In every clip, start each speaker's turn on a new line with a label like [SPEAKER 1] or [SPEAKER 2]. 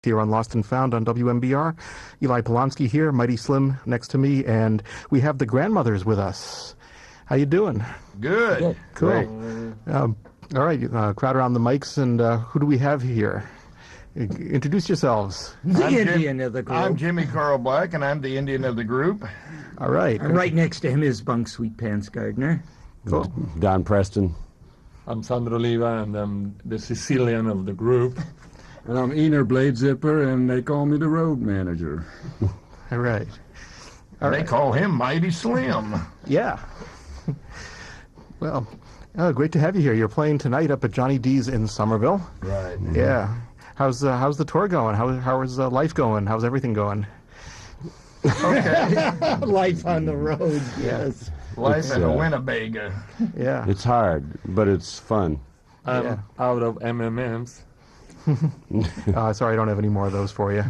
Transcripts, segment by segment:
[SPEAKER 1] Here on Lost and Found on WMBR. Eli Polonsky here, Mighty Slim next to me, and we have the Grandmothers with us. How you doing?
[SPEAKER 2] Good.
[SPEAKER 1] Cool. All right, crowd around the mics, and who do we have here? Introduce yourselves.
[SPEAKER 3] The Indian of the group.
[SPEAKER 2] I'm Jimmy Carl Black, and I'm the Indian of the group.
[SPEAKER 1] All right.
[SPEAKER 3] And right next to him is Bunk Sweet Pants Gardner.
[SPEAKER 1] Cool.
[SPEAKER 4] Don Preston.
[SPEAKER 5] I'm Sandro Oliva, and I'm the Sicilian of the group.
[SPEAKER 6] And I'm Ener Bladezipper, and they call me the road manager.
[SPEAKER 1] All right.
[SPEAKER 2] They call him Mighty Slim.
[SPEAKER 1] Yeah. Well, great to have you here. You're playing tonight up at Johnny D's in Somerville.
[SPEAKER 2] Right.
[SPEAKER 1] Yeah. How's the tour going? How is life going? How's everything going?
[SPEAKER 2] Okay.
[SPEAKER 3] Life on the road, yes.
[SPEAKER 2] Life in a Winnebago.
[SPEAKER 1] Yeah.
[SPEAKER 4] It's hard, but it's fun.
[SPEAKER 5] I'm out of M&M's.
[SPEAKER 1] Sorry, I don't have any more of those for you.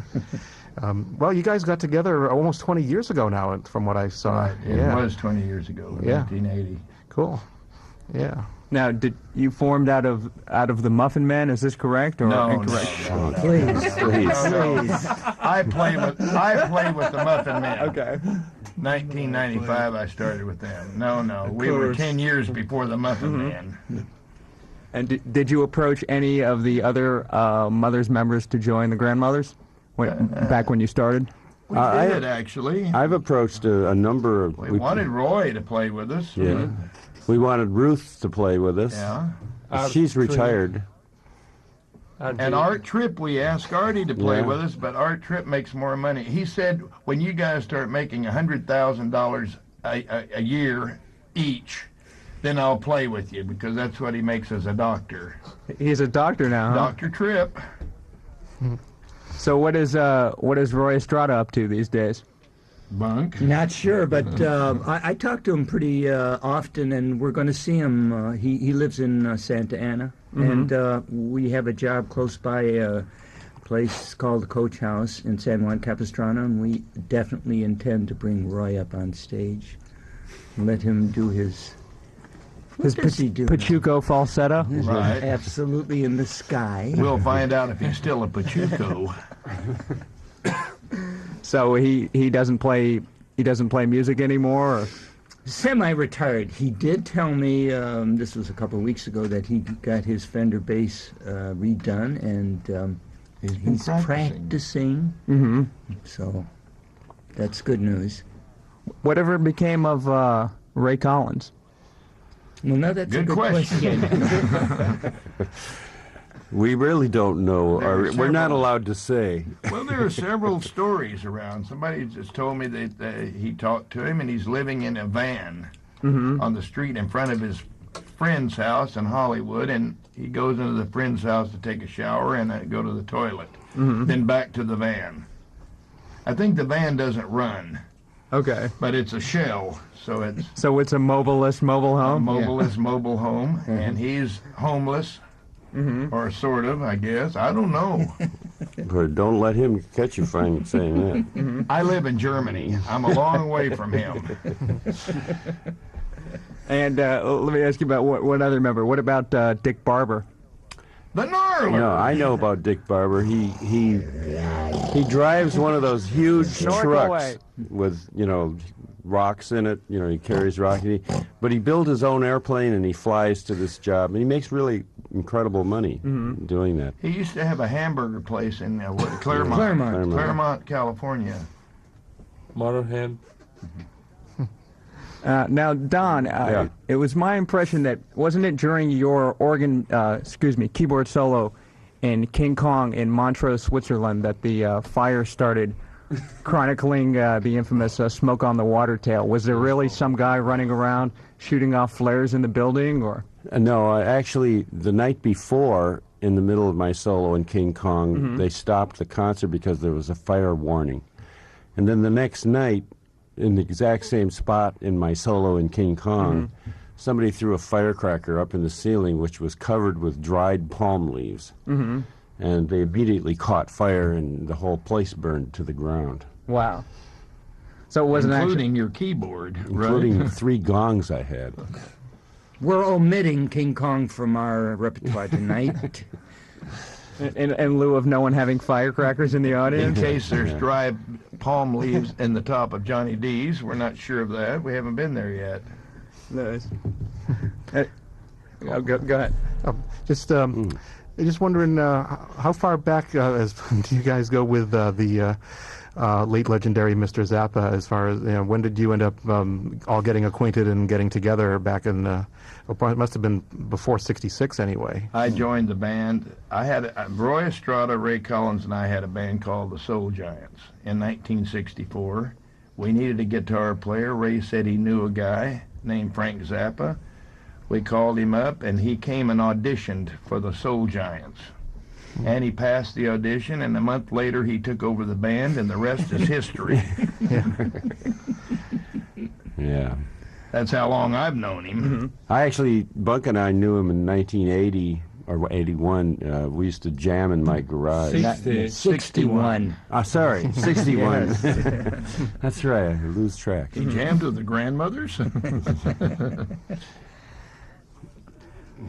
[SPEAKER 1] Well, you guys got together almost 20 years ago now, from what I saw.
[SPEAKER 2] Right. It was 20 years ago, 1980.
[SPEAKER 1] Cool. Yeah.
[SPEAKER 7] Now, did you formed out of the Muffin Man? Is this correct or incorrect?
[SPEAKER 2] No.
[SPEAKER 3] Please.
[SPEAKER 2] I play with the Muffin Man.
[SPEAKER 7] Okay.
[SPEAKER 2] 1995, I started with them. No, we were 10 years before the Muffin Man.
[SPEAKER 7] And did you approach any of the other Mothers members to join the Grandmothers back when you started?
[SPEAKER 2] We did, actually.
[SPEAKER 4] I've approached a number of...
[SPEAKER 2] We wanted Roy to play with us.
[SPEAKER 4] Yeah. We wanted Ruth to play with us.
[SPEAKER 2] Yeah.
[SPEAKER 4] She's retired.
[SPEAKER 2] And Art Tripp, we asked Artie to play with us, but Art Tripp makes more money. He said, when you guys start making $100,000 a year each, then I'll play with you, because that's what he makes as a doctor.
[SPEAKER 7] He's a doctor now, huh?
[SPEAKER 2] Dr. Tripp.
[SPEAKER 7] So what is Roy Estrada up to these days?
[SPEAKER 2] Bunk.
[SPEAKER 3] Not sure, but I talk to him pretty often, and we're going to see him. He lives in Santa Ana, and we have a job close by a place called the Coach House in San Juan Capistrano, and we definitely intend to bring Roy up on stage and let him do his
[SPEAKER 7] Pachuco falsetto?
[SPEAKER 2] Right.
[SPEAKER 3] Absolutely in the sky.
[SPEAKER 2] We'll find out if he's still a Pachuco.
[SPEAKER 7] So he doesn't play music anymore? Or?
[SPEAKER 3] Semi-retired. He did tell me, this was a couple of weeks ago, that he got his Fender bass redone, and he's practicing.
[SPEAKER 7] Mm-hmm.
[SPEAKER 3] So that's good news.
[SPEAKER 7] Whatever became of Ray Collins?
[SPEAKER 3] Well, no, that's a good question.
[SPEAKER 4] We really don't know. We're not allowed to say.
[SPEAKER 2] Well, there are several stories around. Somebody just told me that he talked to him, and he's living in a van on the street in front of his friend's house in Hollywood, and he goes into the friend's house to take a shower and go to the toilet, then back to the van. I think the van doesn't run.
[SPEAKER 7] Okay.
[SPEAKER 2] But it's a shell, so it's...
[SPEAKER 7] So it's a mobilist mobile home?
[SPEAKER 2] A mobilist mobile home, and he's homeless, or sort of, I guess. I don't know.
[SPEAKER 4] But don't let him catch you saying that.
[SPEAKER 2] I live in Germany. I'm a long way from him.
[SPEAKER 7] And let me ask you about one other member. What about Dick Barber?
[SPEAKER 2] The Gnarler!
[SPEAKER 4] No, I know about Dick Barber. He drives one of those huge trucks with, rocks in it. He carries rock. But he built his own airplane, and he flies to this job. And he makes really incredible money doing that.
[SPEAKER 2] He used to have a hamburger place in Claremont, California.
[SPEAKER 5] Motorhead.
[SPEAKER 7] Now, Don, it was my impression that, wasn't it during your keyboard solo in King Kong in Montreux, Switzerland, that the fire started chronicling the infamous smoke on the water tail? Was there really some guy running around shooting off flares in the building, or?
[SPEAKER 4] No, actually, the night before, in the middle of my solo in King Kong, they stopped the concert because there was a fire warning. And then the next night, in the exact same spot in my solo in King Kong, somebody threw a firecracker up in the ceiling, which was covered with dried palm leaves. And they immediately caught fire, and the whole place burned to the ground.
[SPEAKER 7] Wow. So it wasn't
[SPEAKER 2] including your keyboard,
[SPEAKER 4] including 3 gongs I had.
[SPEAKER 3] We're omitting King Kong from our repertoire tonight.
[SPEAKER 7] In lieu of no one having firecrackers in the
[SPEAKER 2] In
[SPEAKER 7] audience?
[SPEAKER 2] case there's dry palm leaves in the top of Johnny D's. We're not sure of that. We haven't been there yet.
[SPEAKER 7] Nice. Go ahead.
[SPEAKER 1] Just wondering, how far back do you guys go with the late legendary Mr. Zappa? As far as when did you end up all getting acquainted and getting together back in? It must have been before '66 anyway.
[SPEAKER 2] I joined the band. I had Roy Estrada, Ray Collins, and I had a band called the Soul Giants in 1964. We needed a guitar player. Ray said he knew a guy named Frank Zappa. We called him up, and he came and auditioned for the Soul Giants. And he passed the audition, and a month later he took over the band, and the rest is history.
[SPEAKER 4] Yeah.
[SPEAKER 2] That's how long I've known him.
[SPEAKER 4] Bunk and I knew him in 1980 or 81. We used to jam in my garage.
[SPEAKER 3] 61.
[SPEAKER 4] Sorry, 61. That's right, I lose track.
[SPEAKER 2] He jammed with the Grandmothers.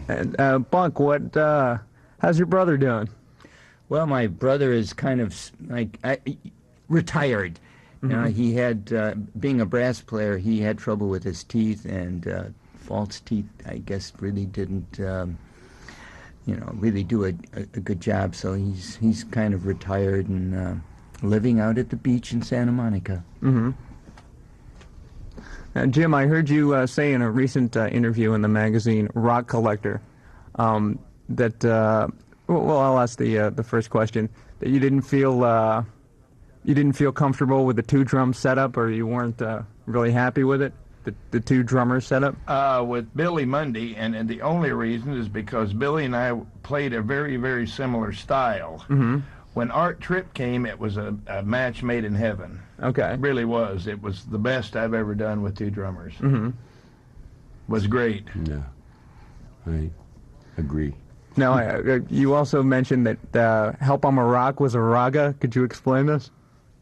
[SPEAKER 7] And Bunk, how's your brother doing?
[SPEAKER 3] Well, my brother is kind of retired. He had, being a brass player, he had trouble with his teeth, and false teeth, I guess, really didn't, really do a good job. So he's kind of retired and living out at the beach in Santa Monica.
[SPEAKER 7] Mm-hmm. Jim, I heard you say in a recent interview in the magazine Rock Collector that, I'll ask the first question, that you didn't feel comfortable with the two-drum setup, or you weren't really happy with it, the two-drummer setup?
[SPEAKER 2] With Billy Mundy, and the only reason is because Billy and I played a very, very similar style.
[SPEAKER 7] Mm-hmm.
[SPEAKER 2] When Art Tripp came, it was a match made in heaven.
[SPEAKER 7] Okay.
[SPEAKER 2] It really was. It was the best I've ever done with two drummers.
[SPEAKER 7] Mm-hmm.
[SPEAKER 2] Was great.
[SPEAKER 4] Yeah, I agree.
[SPEAKER 7] Now, you also mentioned that Help I'm a Rock was a raga. Could you explain this?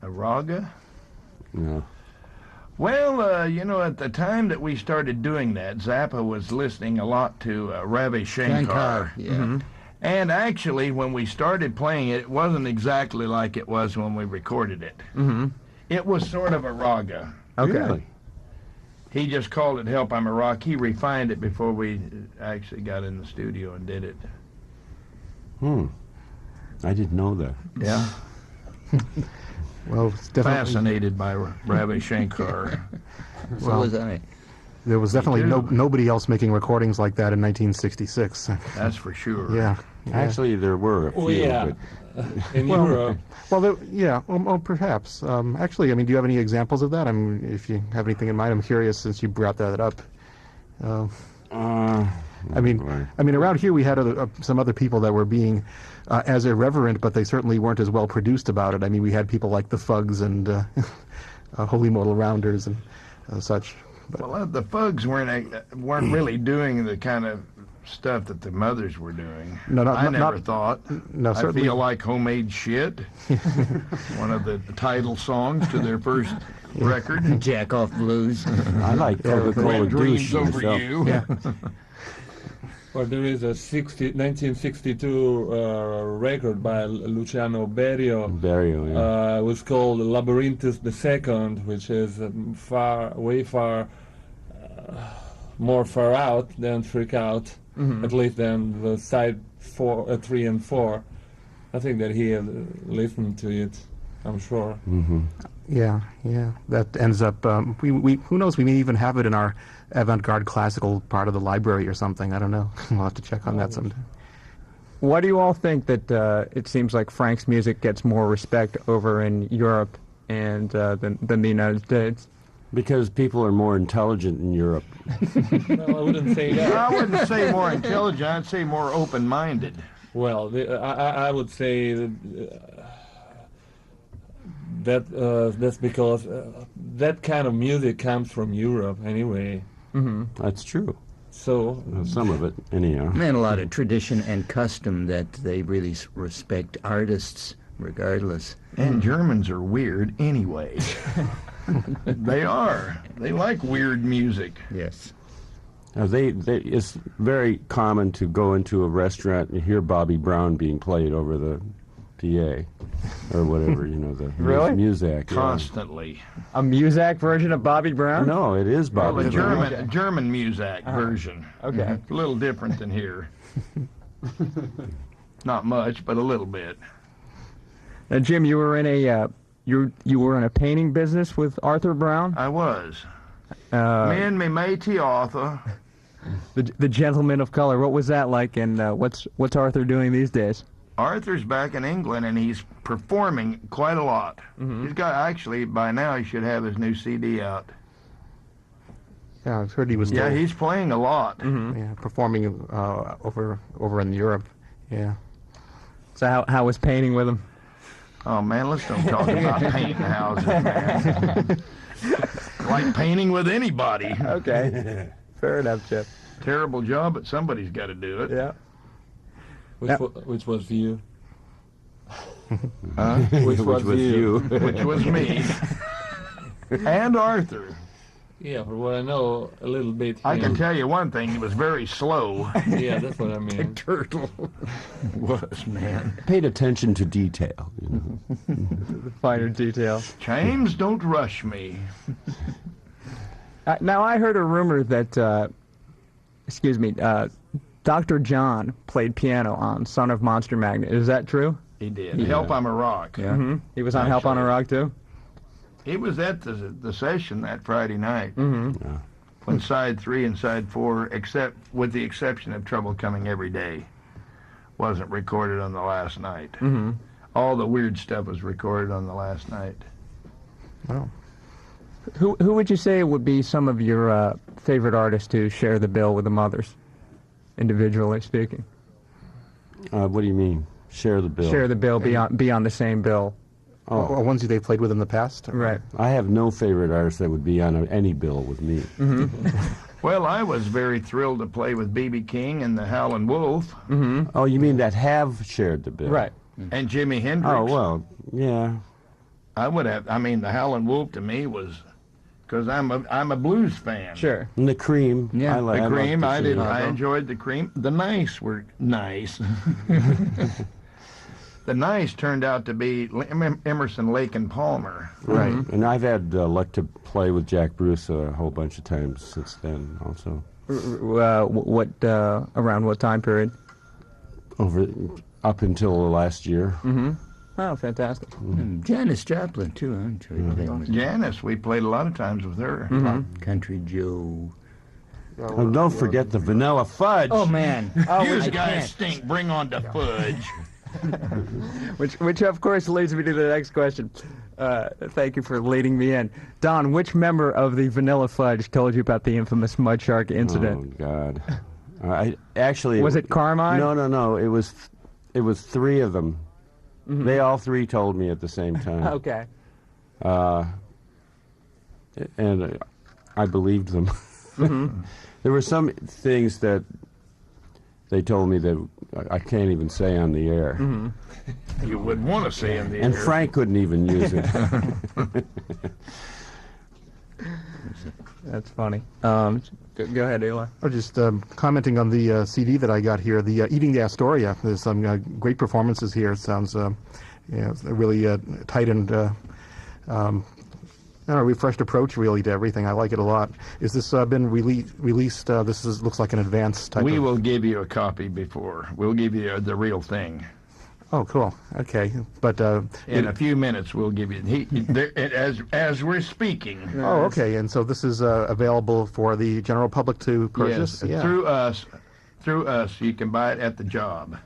[SPEAKER 2] A raga?
[SPEAKER 4] No.
[SPEAKER 2] Well, at the time that we started doing that, Zappa was listening a lot to Ravi Shankar.
[SPEAKER 3] Yeah.
[SPEAKER 7] Mm-hmm.
[SPEAKER 2] And actually, when we started playing it, it wasn't exactly like it was when we recorded it.
[SPEAKER 7] Mm-hmm.
[SPEAKER 2] It was sort of a raga.
[SPEAKER 7] Okay.
[SPEAKER 4] Really?
[SPEAKER 2] He just called it Help I'm a Rock. He refined it before we actually got in the studio and did it.
[SPEAKER 4] I didn't know that.
[SPEAKER 2] Yeah.
[SPEAKER 1] Well, it's definitely
[SPEAKER 2] Fascinated by Ravi Shankar.
[SPEAKER 3] So was I.
[SPEAKER 1] there was definitely
[SPEAKER 2] Me too.
[SPEAKER 1] nobody else making recordings like that in 1966.
[SPEAKER 2] That's for sure.
[SPEAKER 1] Yeah.
[SPEAKER 4] Actually, there were a few.
[SPEAKER 5] Yeah.
[SPEAKER 4] But
[SPEAKER 5] In
[SPEAKER 1] Well,
[SPEAKER 5] Europe,
[SPEAKER 1] well, perhaps. Actually, do you have any examples of that? If you have anything in mind, I'm curious since you brought that up. Around here we had some other people that were being as irreverent, but they certainly weren't as well produced about it. We had people like the Fugs and Holy Mortal Rounders and such. But,
[SPEAKER 2] Well, the Fugs weren't really doing the kind of stuff that the Mothers were doing. I never thought.
[SPEAKER 1] No,
[SPEAKER 2] I
[SPEAKER 1] certainly.
[SPEAKER 2] Feel Like Homemade Shit, one of the title songs to their first record.
[SPEAKER 3] Jack Off Blues.
[SPEAKER 4] I like Coca-Cola
[SPEAKER 2] Red Dreams
[SPEAKER 4] Douche
[SPEAKER 2] Over
[SPEAKER 4] myself.
[SPEAKER 2] You.
[SPEAKER 1] Yeah.
[SPEAKER 5] or there is a 1962 record by Luciano Berio.
[SPEAKER 4] Berio, yeah.
[SPEAKER 5] It was called Labyrinthus II, which is way far more far out than Freak Out, at least than the side 3 and 4. I think that he listened to it, I'm sure.
[SPEAKER 4] Mm-hmm.
[SPEAKER 1] Yeah. That ends up. We who knows? We may even have it in our avant-garde classical part of the library or something. I don't know. We'll have to check on that someday.
[SPEAKER 7] Why do you all think that it seems like Frank's music gets more respect over in Europe and than the United States?
[SPEAKER 4] Because people are more intelligent in Europe.
[SPEAKER 5] No, I wouldn't say that.
[SPEAKER 2] I wouldn't say more intelligent. I'd say more open-minded.
[SPEAKER 5] Well, I would say that's because that kind of music comes from Europe anyway.
[SPEAKER 7] Mm-hmm.
[SPEAKER 4] That's true.
[SPEAKER 5] So
[SPEAKER 4] Some of it, anyhow.
[SPEAKER 3] And a lot of tradition and custom that they really respect artists regardless.
[SPEAKER 2] And Germans are weird anyway. They are. They like weird music.
[SPEAKER 3] Yes.
[SPEAKER 4] It's very common to go into a restaurant and hear Bobby Brown being played over the PA or whatever, the
[SPEAKER 7] Really?
[SPEAKER 4] Muzak.
[SPEAKER 2] Constantly.
[SPEAKER 7] A Muzak version of Bobby Brown?
[SPEAKER 4] No, it is
[SPEAKER 2] Well,
[SPEAKER 4] Bobby
[SPEAKER 2] a
[SPEAKER 4] Brown.
[SPEAKER 2] German Muzak version.
[SPEAKER 7] Okay.
[SPEAKER 2] A little different than here. Not much, but a little bit.
[SPEAKER 7] Now, Jim, you were in a you were in a painting business with Arthur Brown.
[SPEAKER 2] I was. Me and me matey Arthur.
[SPEAKER 7] The Gentleman of Color. What was that like, and what's Arthur doing these days?
[SPEAKER 2] Arthur's back in England, and he's performing quite a lot. He's got, actually, by now he should have his new CD out.
[SPEAKER 1] Yeah, I've heard he was
[SPEAKER 2] Yeah,
[SPEAKER 1] still,
[SPEAKER 2] he's playing a lot.
[SPEAKER 1] performing over in Europe. Yeah.
[SPEAKER 7] So how was painting with him?
[SPEAKER 2] Oh, man, let's don't talk about painting houses, man. Like painting with anybody.
[SPEAKER 7] Okay. Fair enough, Chip.
[SPEAKER 2] Terrible job, but somebody's got to do it.
[SPEAKER 7] Yeah.
[SPEAKER 5] Which was you?
[SPEAKER 4] Which was you.
[SPEAKER 2] Which was me. And Arthur.
[SPEAKER 5] Yeah, for what I know, a little bit.
[SPEAKER 2] I
[SPEAKER 5] him.
[SPEAKER 2] can tell you one thing, he was very slow.
[SPEAKER 5] Yeah, that's what I mean.
[SPEAKER 2] Turtle. Was, man.
[SPEAKER 4] Paid attention to detail.
[SPEAKER 7] The finer details.
[SPEAKER 2] James, don't rush me.
[SPEAKER 7] Now, I heard a rumor that, Dr. John played piano on Son of Monster Magnet. Is that true?
[SPEAKER 2] He did. Help, I'm a Rock.
[SPEAKER 7] Mm-hmm. He was on Help on a Rock, too?
[SPEAKER 2] He was at the session that Friday night. When side 3 and side 4, with the exception of Trouble Coming Every Day, wasn't recorded on the last night. All the weird stuff was recorded on the last night.
[SPEAKER 1] Wow.
[SPEAKER 7] Who would you say would be some of your favorite artists to share the bill with the Mothers, individually speaking?
[SPEAKER 4] What do you mean? Share the bill?
[SPEAKER 7] Share the bill, be on the same bill.
[SPEAKER 1] Or ones they've played with in the past?
[SPEAKER 7] Right.
[SPEAKER 4] I have no favorite artist that would be on any bill with me.
[SPEAKER 2] Well, I was very thrilled to play with B.B. King and the Howlin' Wolf.
[SPEAKER 4] Oh, you mean that have shared the bill?
[SPEAKER 7] Right.
[SPEAKER 2] And Jimi Hendrix.
[SPEAKER 4] Oh, well, yeah.
[SPEAKER 2] I would have. I mean, the Howlin' Wolf to me was, because I'm a blues fan.
[SPEAKER 7] Sure.
[SPEAKER 4] And the Cream.
[SPEAKER 3] Yeah.
[SPEAKER 2] The Cream, I
[SPEAKER 4] did.
[SPEAKER 2] I enjoyed the Cream. The Nice were nice. The Nice turned out to be Emerson, Lake, and Palmer.
[SPEAKER 4] Right. And I've had luck to play with Jack Bruce a whole bunch of times since then, also.
[SPEAKER 7] Around what time period?
[SPEAKER 4] Up until the last year.
[SPEAKER 7] Oh, fantastic.
[SPEAKER 3] Janis Joplin, too. I enjoyed playing with
[SPEAKER 2] Janice, we played a lot of times with her.
[SPEAKER 3] Country Joe.
[SPEAKER 4] Oh, don't forget the Vanilla Fudge.
[SPEAKER 3] Oh, man. Oh,
[SPEAKER 2] You
[SPEAKER 3] I
[SPEAKER 2] guys
[SPEAKER 3] can't.
[SPEAKER 2] stink. Bring on the fudge.
[SPEAKER 7] Which of course leads me to the next question. Thank you for leading me in. Don, which member of the Vanilla Fudge told you about the infamous Mud Shark incident?
[SPEAKER 4] Oh, God. I actually.
[SPEAKER 7] Was it Carmine?
[SPEAKER 4] No. It was 3 of them. They all 3 told me at the same time.
[SPEAKER 7] Okay.
[SPEAKER 4] And I believed them. There were some things that they told me that I can't even say on the air.
[SPEAKER 2] You would want to say in the
[SPEAKER 4] And
[SPEAKER 2] air.
[SPEAKER 4] Frank couldn't even use it.
[SPEAKER 7] That's funny. Go ahead, Eli.
[SPEAKER 1] Or just commenting on the CD that I got here, the Eating the Astoria. There's some great performances here. It sounds it's a really tight and a refreshed approach really to everything. I like it a lot. Is this been released? This looks like an advanced type.
[SPEAKER 2] We will give you a copy before. We'll give you the real thing.
[SPEAKER 1] Oh, cool. Okay, but
[SPEAKER 2] In a few minutes, we'll give you as we're speaking.
[SPEAKER 1] oh, okay. And so this is available for the general public to purchase.
[SPEAKER 2] Yes, through us, you can buy it at the job.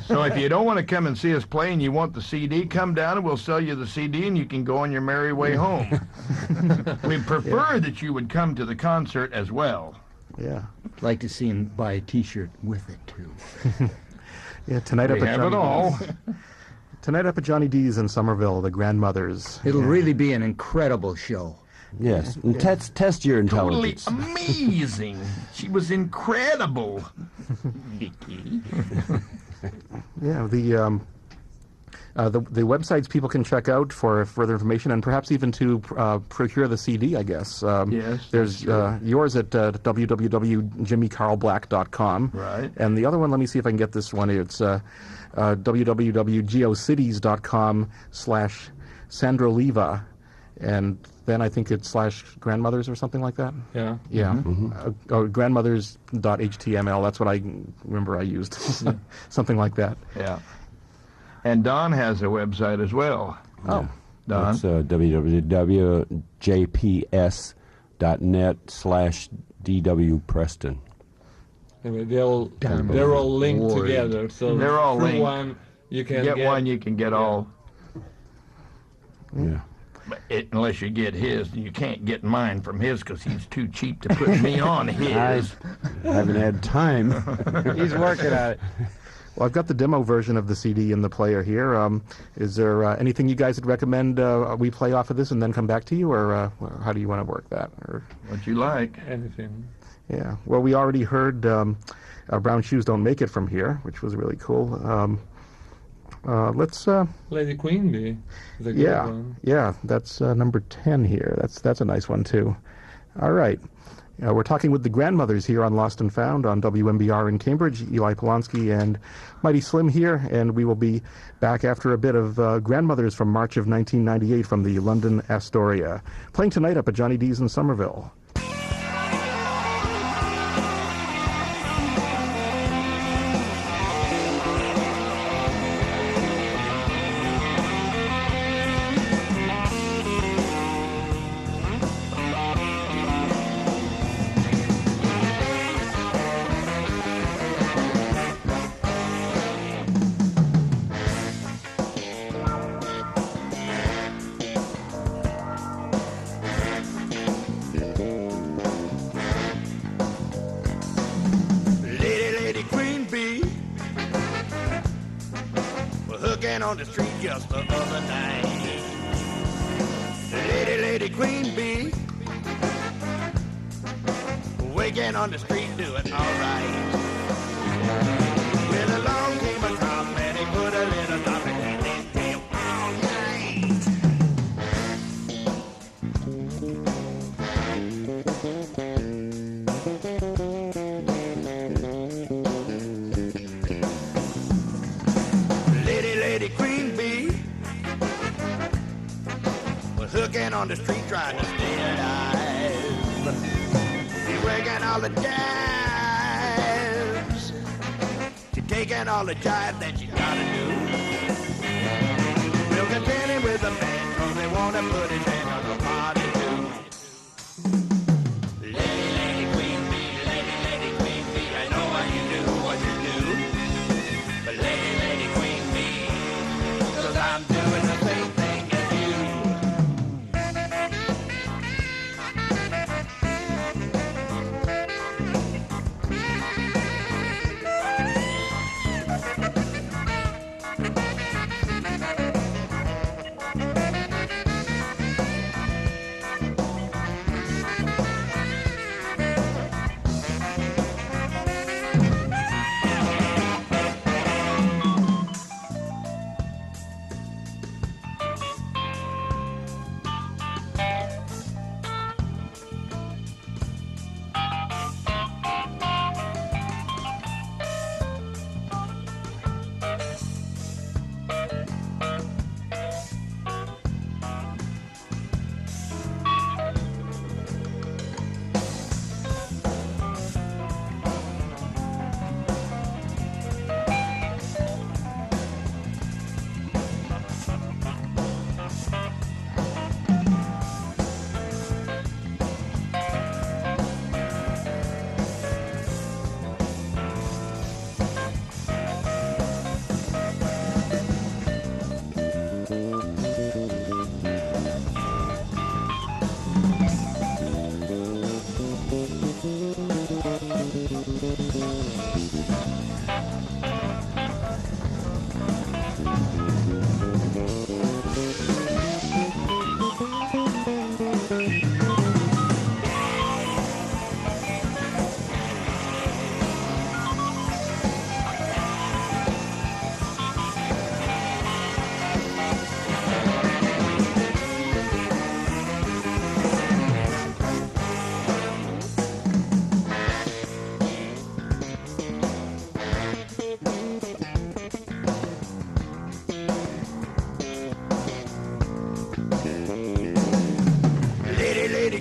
[SPEAKER 2] So if you don't want to come and see us play and you want the CD, come down and we'll sell you the CD and you can go on your merry way home. We prefer that you would come to the concert as well.
[SPEAKER 1] Yeah.
[SPEAKER 3] I'd like to see him buy a T-shirt with it, too.
[SPEAKER 1] Yeah. Tonight
[SPEAKER 2] We
[SPEAKER 1] up at
[SPEAKER 2] have it all.
[SPEAKER 1] Tonight up at Johnny D's in Somerville, the Grandmothers.
[SPEAKER 3] It'll really be an incredible show.
[SPEAKER 4] Yes. And test your
[SPEAKER 2] Totally
[SPEAKER 4] intelligence.
[SPEAKER 2] amazing. She was incredible. Vicky.
[SPEAKER 1] Yeah. The the websites people can check out for further information and perhaps even to procure the CD, I guess.
[SPEAKER 2] Yes,
[SPEAKER 1] There's yours at www.jimmycarlblack.com.
[SPEAKER 2] Right.
[SPEAKER 1] And the other one, let me see if I can get this one. It's www.geocities.com/Sandro Oliva. And then I think it's /grandmothers or something like that.
[SPEAKER 5] Yeah.
[SPEAKER 1] Yeah. Or grandmothers.html. That's what I remember I used. Something like that.
[SPEAKER 2] Yeah. And Don has a website as well.
[SPEAKER 1] Oh.
[SPEAKER 2] Don?
[SPEAKER 4] It's www.jps.net/DW Preston.
[SPEAKER 5] Anyway, they're all linked together. So
[SPEAKER 2] They're all
[SPEAKER 5] through
[SPEAKER 2] linked.
[SPEAKER 5] one, you can
[SPEAKER 2] Get one, you can get all.
[SPEAKER 4] Yeah.
[SPEAKER 2] But unless you get his, you can't get mine from his because he's too cheap to put me on his.
[SPEAKER 4] I haven't had time.
[SPEAKER 7] He's working at it.
[SPEAKER 1] Well, I've got the demo version of the CD in the player here. Is there anything you guys would recommend we play off of this and then come back to you, or how do you want to work that? Or
[SPEAKER 2] What you like.
[SPEAKER 5] anything.
[SPEAKER 1] yeah, well, we already heard Brown Shoes Don't Make It from here, which was really cool. Let's
[SPEAKER 5] Lady Queen Bee is a good one.
[SPEAKER 1] yeah, that's number 10 here. That's a nice one too. All right. We're talking with the Grandmothers here on Lost and Found on WMBR in Cambridge. Eli Polonsky and Mighty Slim here, and we will be back after a bit of Grandmothers from March of 1998 from the London Astoria, playing tonight up at Johnny D's in Somerville.
[SPEAKER 2] On the street just the other night. Lady Queen Bee, waking on the street doing alright. Well, along came a cop and he put a little dog in his tail all night. Lady Queen Bee was hooking on the street trying to stay alive. She working all the jibes. She taking all the jive that she gotta do. We'll continue with the band 'cause they wanna put his hand on the party too. Lady Queen Bee, Lady Queen Bee, I know what you do, but Lady Queen Bee, 'cause I'm doing the same thing as you.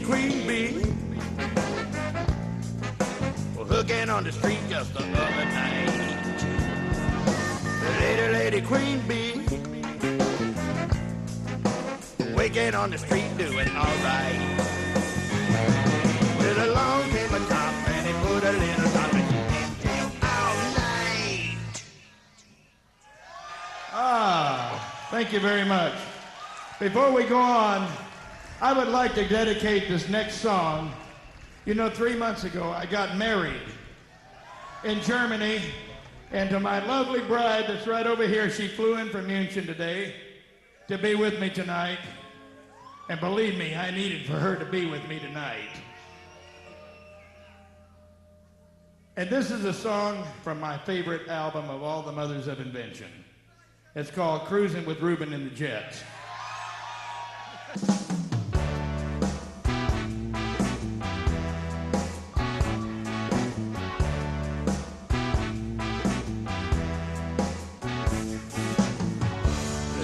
[SPEAKER 2] queen bee. Hooking on the street just the other night. Lady queen bee. Waking on the street doing alright. Till along came a cop and he put a little garbage in jail all night.
[SPEAKER 8] Thank you very much. Before we go on, I would like to dedicate this next song. You know, 3 months ago, I got married in Germany, and to my lovely bride that's right over here, she flew in from Invention today to be with me tonight. And believe me, I needed for her to be with me tonight. And this is a song from my favorite album of all the Mothers of Invention. It's called Cruising with Reuben and the Jets.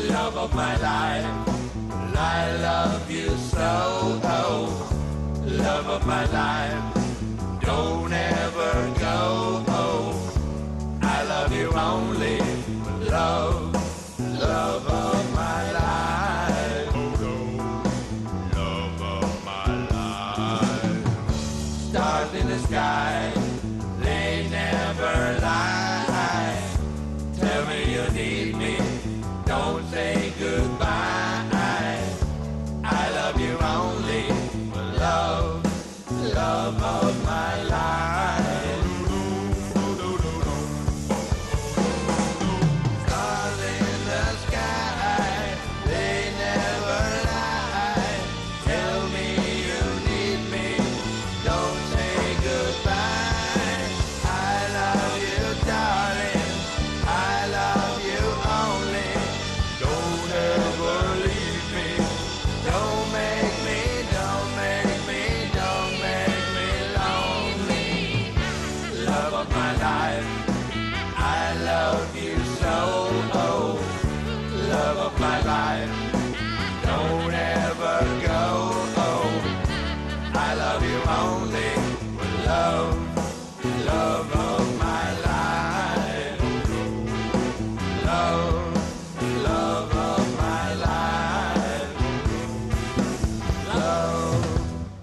[SPEAKER 2] Love of my life, I love you so, oh. Love of my life, don't ever go, oh. I love you only, love of my life, oh no, love of my life. Stars in the sky, they never lie. Tell me you need me, don't say goodbye. I love you only, love of my life. Stars in the sky, they never lie. Tell me you need me, don't say goodbye. I love you, darling, I love you only. Don't ever leave me, don't make me lonely. Love of my life, I love you so, oh. Love of my life, don't ever go, oh. I love you only with love of my life. Love of my life.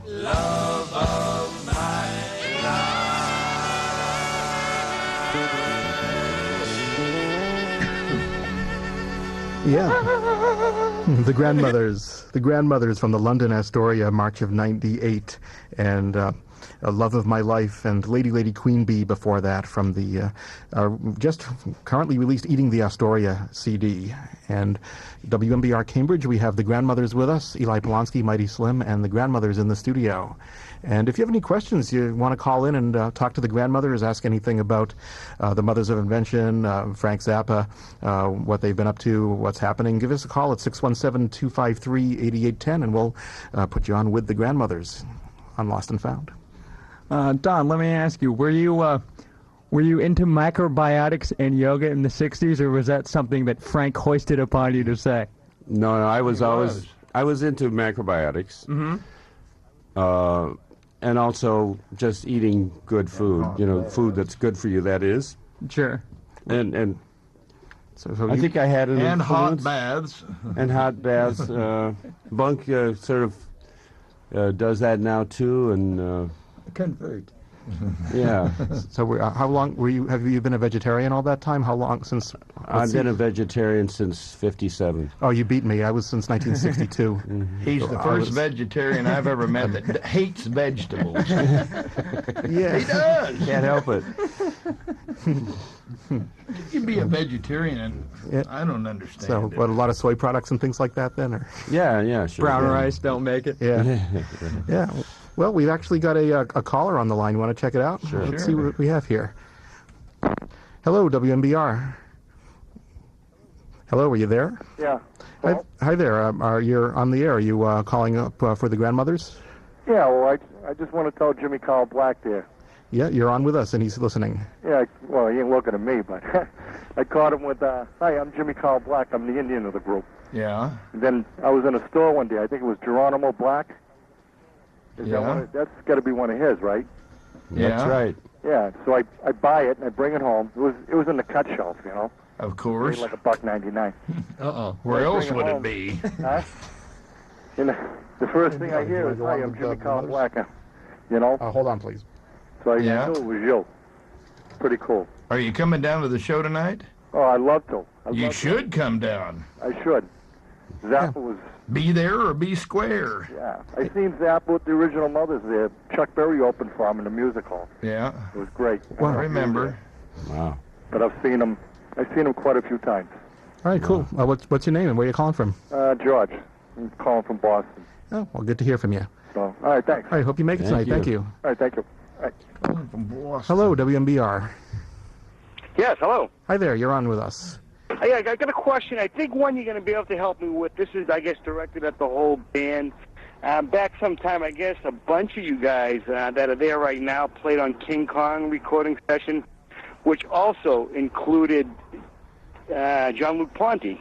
[SPEAKER 2] Love of my
[SPEAKER 1] Yeah. The Grandmothers from the London Astoria, March of '98, and Love of My Life, and Lady Queen Bee before that from the just currently released Eating the Astoria CD. And WMBR Cambridge, we have the Grandmothers with us, Eli Polonsky, Mighty Slim, and the Grandmothers in the studio. And if you have any questions, you want to call in and talk to the Grandmothers, ask anything about the Mothers of Invention, Frank Zappa, what they've been up to, what's happening, give us a call at 617-253-8810, and we'll put you on with the Grandmothers on Lost and Found.
[SPEAKER 7] Don, let me ask you, were you into macrobiotics and yoga in the 60s, or was that something that Frank hoisted upon you to say?
[SPEAKER 4] No, I was into macrobiotics.
[SPEAKER 7] Mm-hmm.
[SPEAKER 4] And also just eating good food, food that's good for you, that is.
[SPEAKER 7] Sure.
[SPEAKER 4] And so I think I had an
[SPEAKER 2] and
[SPEAKER 4] influence.
[SPEAKER 2] hot baths.
[SPEAKER 4] And hot baths. Bunk sort of does that now too, and
[SPEAKER 3] Convert.
[SPEAKER 4] yeah.
[SPEAKER 1] So how long have you been a vegetarian all that time? How long since?
[SPEAKER 4] I've been a vegetarian since '57.
[SPEAKER 1] Oh, you beat me. I was since 1962.
[SPEAKER 4] Mm-hmm.
[SPEAKER 2] He's the first vegetarian I've ever met that hates vegetables.
[SPEAKER 1] Yeah,
[SPEAKER 2] he does.
[SPEAKER 4] Can't help it.
[SPEAKER 2] You'd be a vegetarian, and I don't understand.
[SPEAKER 1] So,
[SPEAKER 2] it.
[SPEAKER 1] what, a lot of soy products and things like that, then, or?
[SPEAKER 4] Yeah, sure.
[SPEAKER 7] Brown rice don't make it.
[SPEAKER 1] Yeah. Yeah. Well, we've actually got a caller on the line. You want to check it out?
[SPEAKER 4] Sure.
[SPEAKER 1] Let's see what we have here. Hello, WMBR. Hello, are you there?
[SPEAKER 9] Yeah.
[SPEAKER 1] Hi there. You're on the air. Are you calling up for the Grandmothers?
[SPEAKER 9] Yeah, well, I just want to tell Jimmy Carl Black there.
[SPEAKER 1] Yeah, you're on with us, and he's listening.
[SPEAKER 9] Yeah, well, he ain't looking at me, but I caught him with, hi, I'm Jimmy Carl Black. I'm the Indian of the group.
[SPEAKER 2] Yeah.
[SPEAKER 9] And then I was in a store one day. I think it was Geronimo Black. That's got to be one of his, right?
[SPEAKER 4] That's right.
[SPEAKER 9] Yeah. So I buy it and I bring it home. It was in the cut shelf, you know.
[SPEAKER 2] Of course.
[SPEAKER 9] Like $1.99.
[SPEAKER 2] Where else would it be?
[SPEAKER 9] Huh? And the first thing I hear is, "Hi, I'm Jimmy Carl Black." You know.
[SPEAKER 1] Hold on, please.
[SPEAKER 9] So I knew it was you. Pretty cool.
[SPEAKER 2] Are you coming down to the show tonight?
[SPEAKER 9] Oh, I'd love to.
[SPEAKER 2] You should come down.
[SPEAKER 9] I should. Zappa was...
[SPEAKER 2] Be there or be square.
[SPEAKER 9] Yeah. I seen Zappa with the original Mothers there. Chuck Berry opened for him in the music hall.
[SPEAKER 2] Yeah.
[SPEAKER 9] It was great.
[SPEAKER 2] Well, I remember.
[SPEAKER 4] Wow.
[SPEAKER 9] But I've seen him quite a few times.
[SPEAKER 1] All right, cool. What's your name and where are you calling from?
[SPEAKER 9] George. I'm calling from Boston.
[SPEAKER 1] Oh, well, good to hear from you.
[SPEAKER 9] So, all right, thanks.
[SPEAKER 1] All right, hope you make it tonight. Thank you.
[SPEAKER 9] All right, thank you. All right.
[SPEAKER 2] From Boston.
[SPEAKER 1] Hello, WMBR.
[SPEAKER 10] Yes, hello.
[SPEAKER 1] Hi there, you're on with us.
[SPEAKER 10] Yeah, I got a question. I think one you're going to be able to help me with. This is, I guess, directed at the whole band. Back sometime, I guess, a bunch of you guys that are there right now played on King Kong recording session, which also included Jean-Luc Ponty.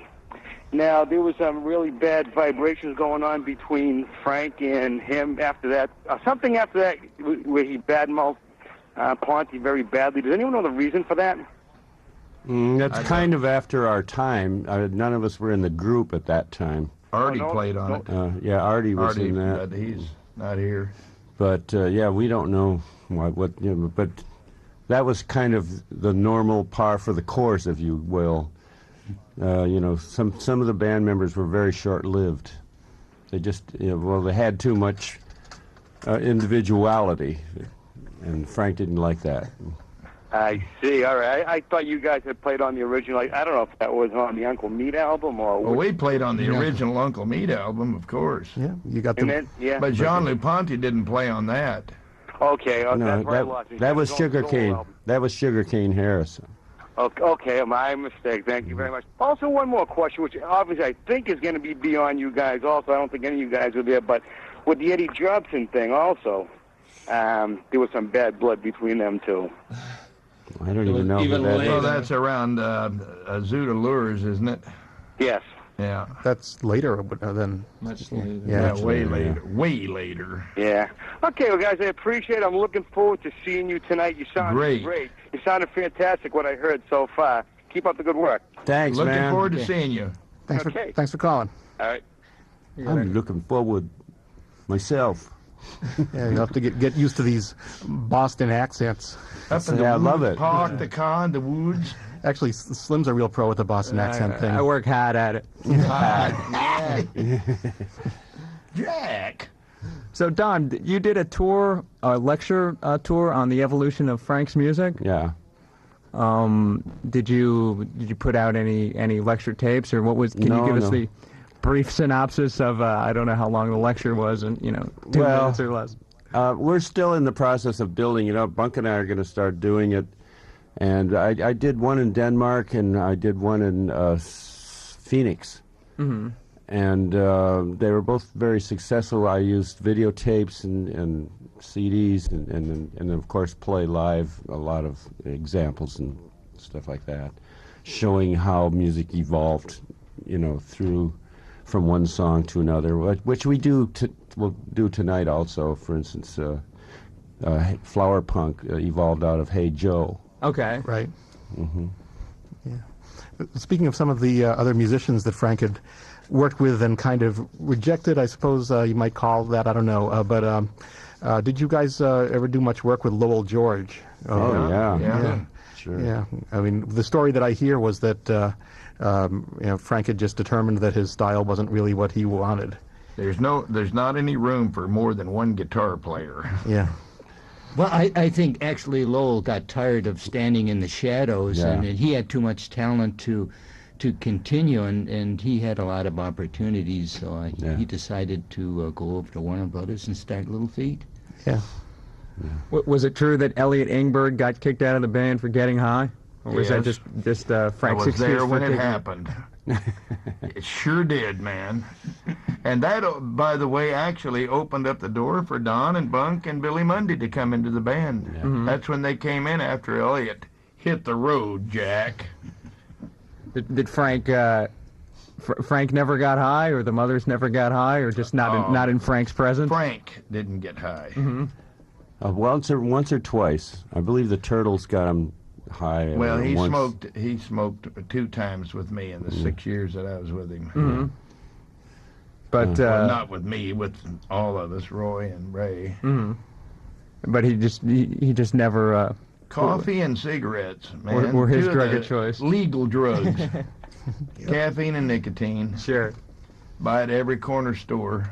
[SPEAKER 10] Now, there was some really bad vibrations going on between Frank and him after that. Something after that where he badmouthed Ponty very badly. Does anyone know the reason for that?
[SPEAKER 4] That's kind of after our time. None of us were in the group at that time.
[SPEAKER 2] Artie played on it.
[SPEAKER 4] Yeah, Artie was in that.
[SPEAKER 2] But he's not here.
[SPEAKER 4] But yeah, we don't know what you know, but that was kind of the normal par for the course, if you will. You know, some of the band members were very short-lived. They just, they had too much individuality, and Frank didn't like that.
[SPEAKER 10] I see. All right. I thought you guys had played on the original. I don't know if that was on the Uncle Meat album or...
[SPEAKER 2] Well, we played on the original Uncle Meat album, of course.
[SPEAKER 1] Yeah, you got the...
[SPEAKER 2] But Jean-Luc Ponty didn't play on that.
[SPEAKER 10] Okay.
[SPEAKER 4] No, that was Sugarcane. That was Sugarcane Harris.
[SPEAKER 10] Okay, my mistake. Thank you very much. Also, one more question, which obviously I think is going to be beyond you guys also. I don't think any of you guys were there, but with the Eddie Jobson thing also, there was some bad blood between them two.
[SPEAKER 4] I don't even know who that is.
[SPEAKER 2] Well, that's around Zoot Allures, isn't it?
[SPEAKER 10] Yes.
[SPEAKER 2] Yeah.
[SPEAKER 1] That's later than...
[SPEAKER 5] Much later.
[SPEAKER 2] Yeah, way later. Way later.
[SPEAKER 10] Yeah. Okay, well, guys, I appreciate it. I'm looking forward to seeing you tonight. You sound great. You sounded fantastic, what I heard so far. Keep up the good work.
[SPEAKER 4] Thanks, man.
[SPEAKER 2] Looking forward to seeing you.
[SPEAKER 1] Thanks for calling.
[SPEAKER 10] All right.
[SPEAKER 4] I'm looking forward myself.
[SPEAKER 1] Yeah, you have to get used to these Boston accents.
[SPEAKER 2] Up in the
[SPEAKER 4] I love
[SPEAKER 2] woods,
[SPEAKER 4] it.
[SPEAKER 2] Park, the car, the woods.
[SPEAKER 1] Actually, Slim's a real pro with the Boston accent thing.
[SPEAKER 7] I work hard at it.
[SPEAKER 2] Jack.
[SPEAKER 7] So, Don, you did a lecture tour on the evolution of Frank's music.
[SPEAKER 4] Yeah.
[SPEAKER 7] Did you put out any lecture tapes, or what was? Can you give us the brief synopsis of I don't know how long the lecture was, and 2 minutes or less.
[SPEAKER 4] We're still in the process of building it up. Bunk and I are going to start doing it, and I did one in Denmark, and I did one in Phoenix. Mm-hmm. And they were both very successful. I used videotapes and CDs and of course play live a lot of examples and stuff like that, showing how music evolved, through from one song to another, which we'll do tonight also. For instance, Flower Punk evolved out of Hey Joe.
[SPEAKER 7] Okay.
[SPEAKER 1] Right. Mm-hmm. Yeah. Speaking of some of the other musicians that Frank had worked with and kind of rejected, I suppose you might call that, I don't know, but did you guys ever do much work with Lowell George?
[SPEAKER 4] Yeah. Sure.
[SPEAKER 1] Yeah, I mean, the story that I hear was that Frank had just determined that his style wasn't really what he wanted.
[SPEAKER 2] There's not any room for more than one guitar player.
[SPEAKER 1] Yeah.
[SPEAKER 3] Well, I think actually Lowell got tired of standing in the shadows, and he had too much talent to continue, and he had a lot of opportunities, so he decided to go over to Warner Brothers and start Little Feat.
[SPEAKER 1] Yeah.
[SPEAKER 7] Was it true that Elliot Ingberg got kicked out of the band for getting high? Or was that just Frank's excuse?
[SPEAKER 2] I was there when it happened. It sure did, man. And that, by the way, actually opened up the door for Don and Bunk and Billy Mundy to come into the band. Yeah. Mm-hmm. That's when they came in after Elliot hit the road, Jack.
[SPEAKER 7] Did Frank Frank never got high, or the mothers never got high, or just not in Frank's presence?
[SPEAKER 2] Frank didn't get high.
[SPEAKER 4] Once or twice. I believe the Turtles got him high.
[SPEAKER 2] Well, he
[SPEAKER 4] once.
[SPEAKER 2] smoked 2 times with me in the 6 years that I was with him.
[SPEAKER 7] But
[SPEAKER 2] Well, not with me, with all of us, Roy and Ray.
[SPEAKER 7] But he just never.
[SPEAKER 2] Coffee and cigarettes, man.
[SPEAKER 7] Were his
[SPEAKER 2] 2 of
[SPEAKER 7] drug
[SPEAKER 2] the
[SPEAKER 7] of choice.
[SPEAKER 2] Legal drugs. Caffeine and nicotine.
[SPEAKER 7] Sure.
[SPEAKER 2] Buy at every corner store.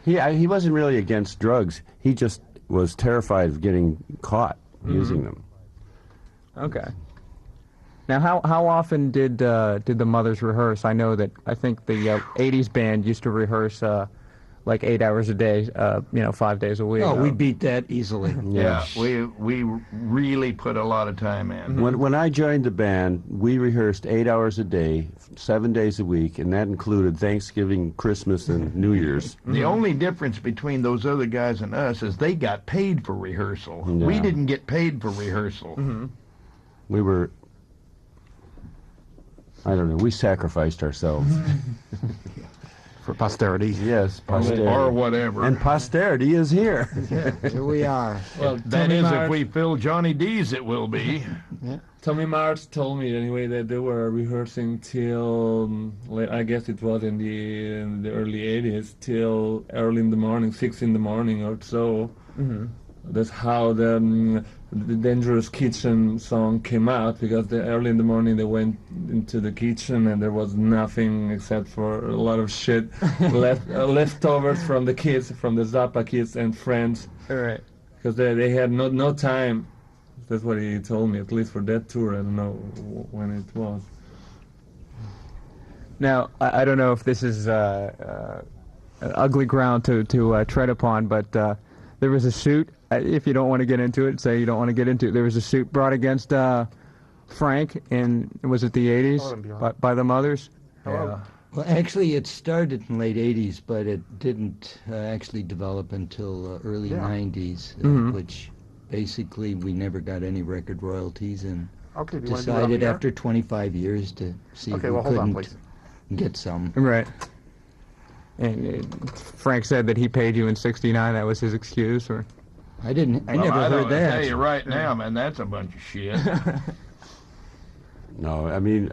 [SPEAKER 4] He wasn't really against drugs. He just was terrified of getting caught using them.
[SPEAKER 7] Okay. Now, how often did the mothers rehearse? I know that I think the '80s band used to rehearse like 8 hours a day, 5 days a week.
[SPEAKER 3] Oh, we beat that easily.
[SPEAKER 2] Yeah, we really put a lot of time in.
[SPEAKER 4] When I joined the band, we rehearsed 8 hours a day, 7 days a week, and that included Thanksgiving, Christmas, and New Year's.
[SPEAKER 2] The only difference between those other guys and us is they got paid for rehearsal.
[SPEAKER 4] Yeah.
[SPEAKER 2] We didn't get paid for rehearsal.
[SPEAKER 4] We were, I don't know, we sacrificed ourselves.
[SPEAKER 1] For posterity.
[SPEAKER 4] Yes, posterity.
[SPEAKER 2] Or whatever.
[SPEAKER 4] And posterity is here.
[SPEAKER 3] Here we are.
[SPEAKER 5] Well,
[SPEAKER 2] That
[SPEAKER 5] Tommy
[SPEAKER 2] is,
[SPEAKER 5] March,
[SPEAKER 2] if we fill Johnny D's, it will be.
[SPEAKER 5] Tommy March told me anyway that they were rehearsing till I guess it was in the early '80s till early in the morning, 6 in the morning or so. That's how the Dangerous Kitchen song came out, because early in the morning they went into the kitchen and there was nothing except for a lot of shit leftovers from the kids, from the Zappa kids and friends.
[SPEAKER 7] All right.
[SPEAKER 5] Because they had no time. That's what he told me, at least for that tour. I don't know when it was.
[SPEAKER 7] Now, I don't know if this is ugly ground to tread upon, but there was a suit. If you don't want to get into it, say you don't want to get into it. There was a suit brought against Frank in, was it the 80s, by the mothers?
[SPEAKER 2] Yeah.
[SPEAKER 3] Well, actually, it started in late 80s, but it didn't actually develop until early 90s, which basically we never got any record royalties, and
[SPEAKER 1] Okay, do you want to do it on
[SPEAKER 3] decided
[SPEAKER 1] the air?
[SPEAKER 3] after 25 years to see if
[SPEAKER 1] Okay,
[SPEAKER 3] we
[SPEAKER 1] well, hold on,
[SPEAKER 3] couldn't
[SPEAKER 1] please.
[SPEAKER 3] get some.
[SPEAKER 7] Right. And Frank said that he paid you in '69. That was his excuse, or?
[SPEAKER 3] I never
[SPEAKER 2] I
[SPEAKER 3] heard that.
[SPEAKER 2] tell you right now, man, that's a bunch of shit.
[SPEAKER 4] No, I mean,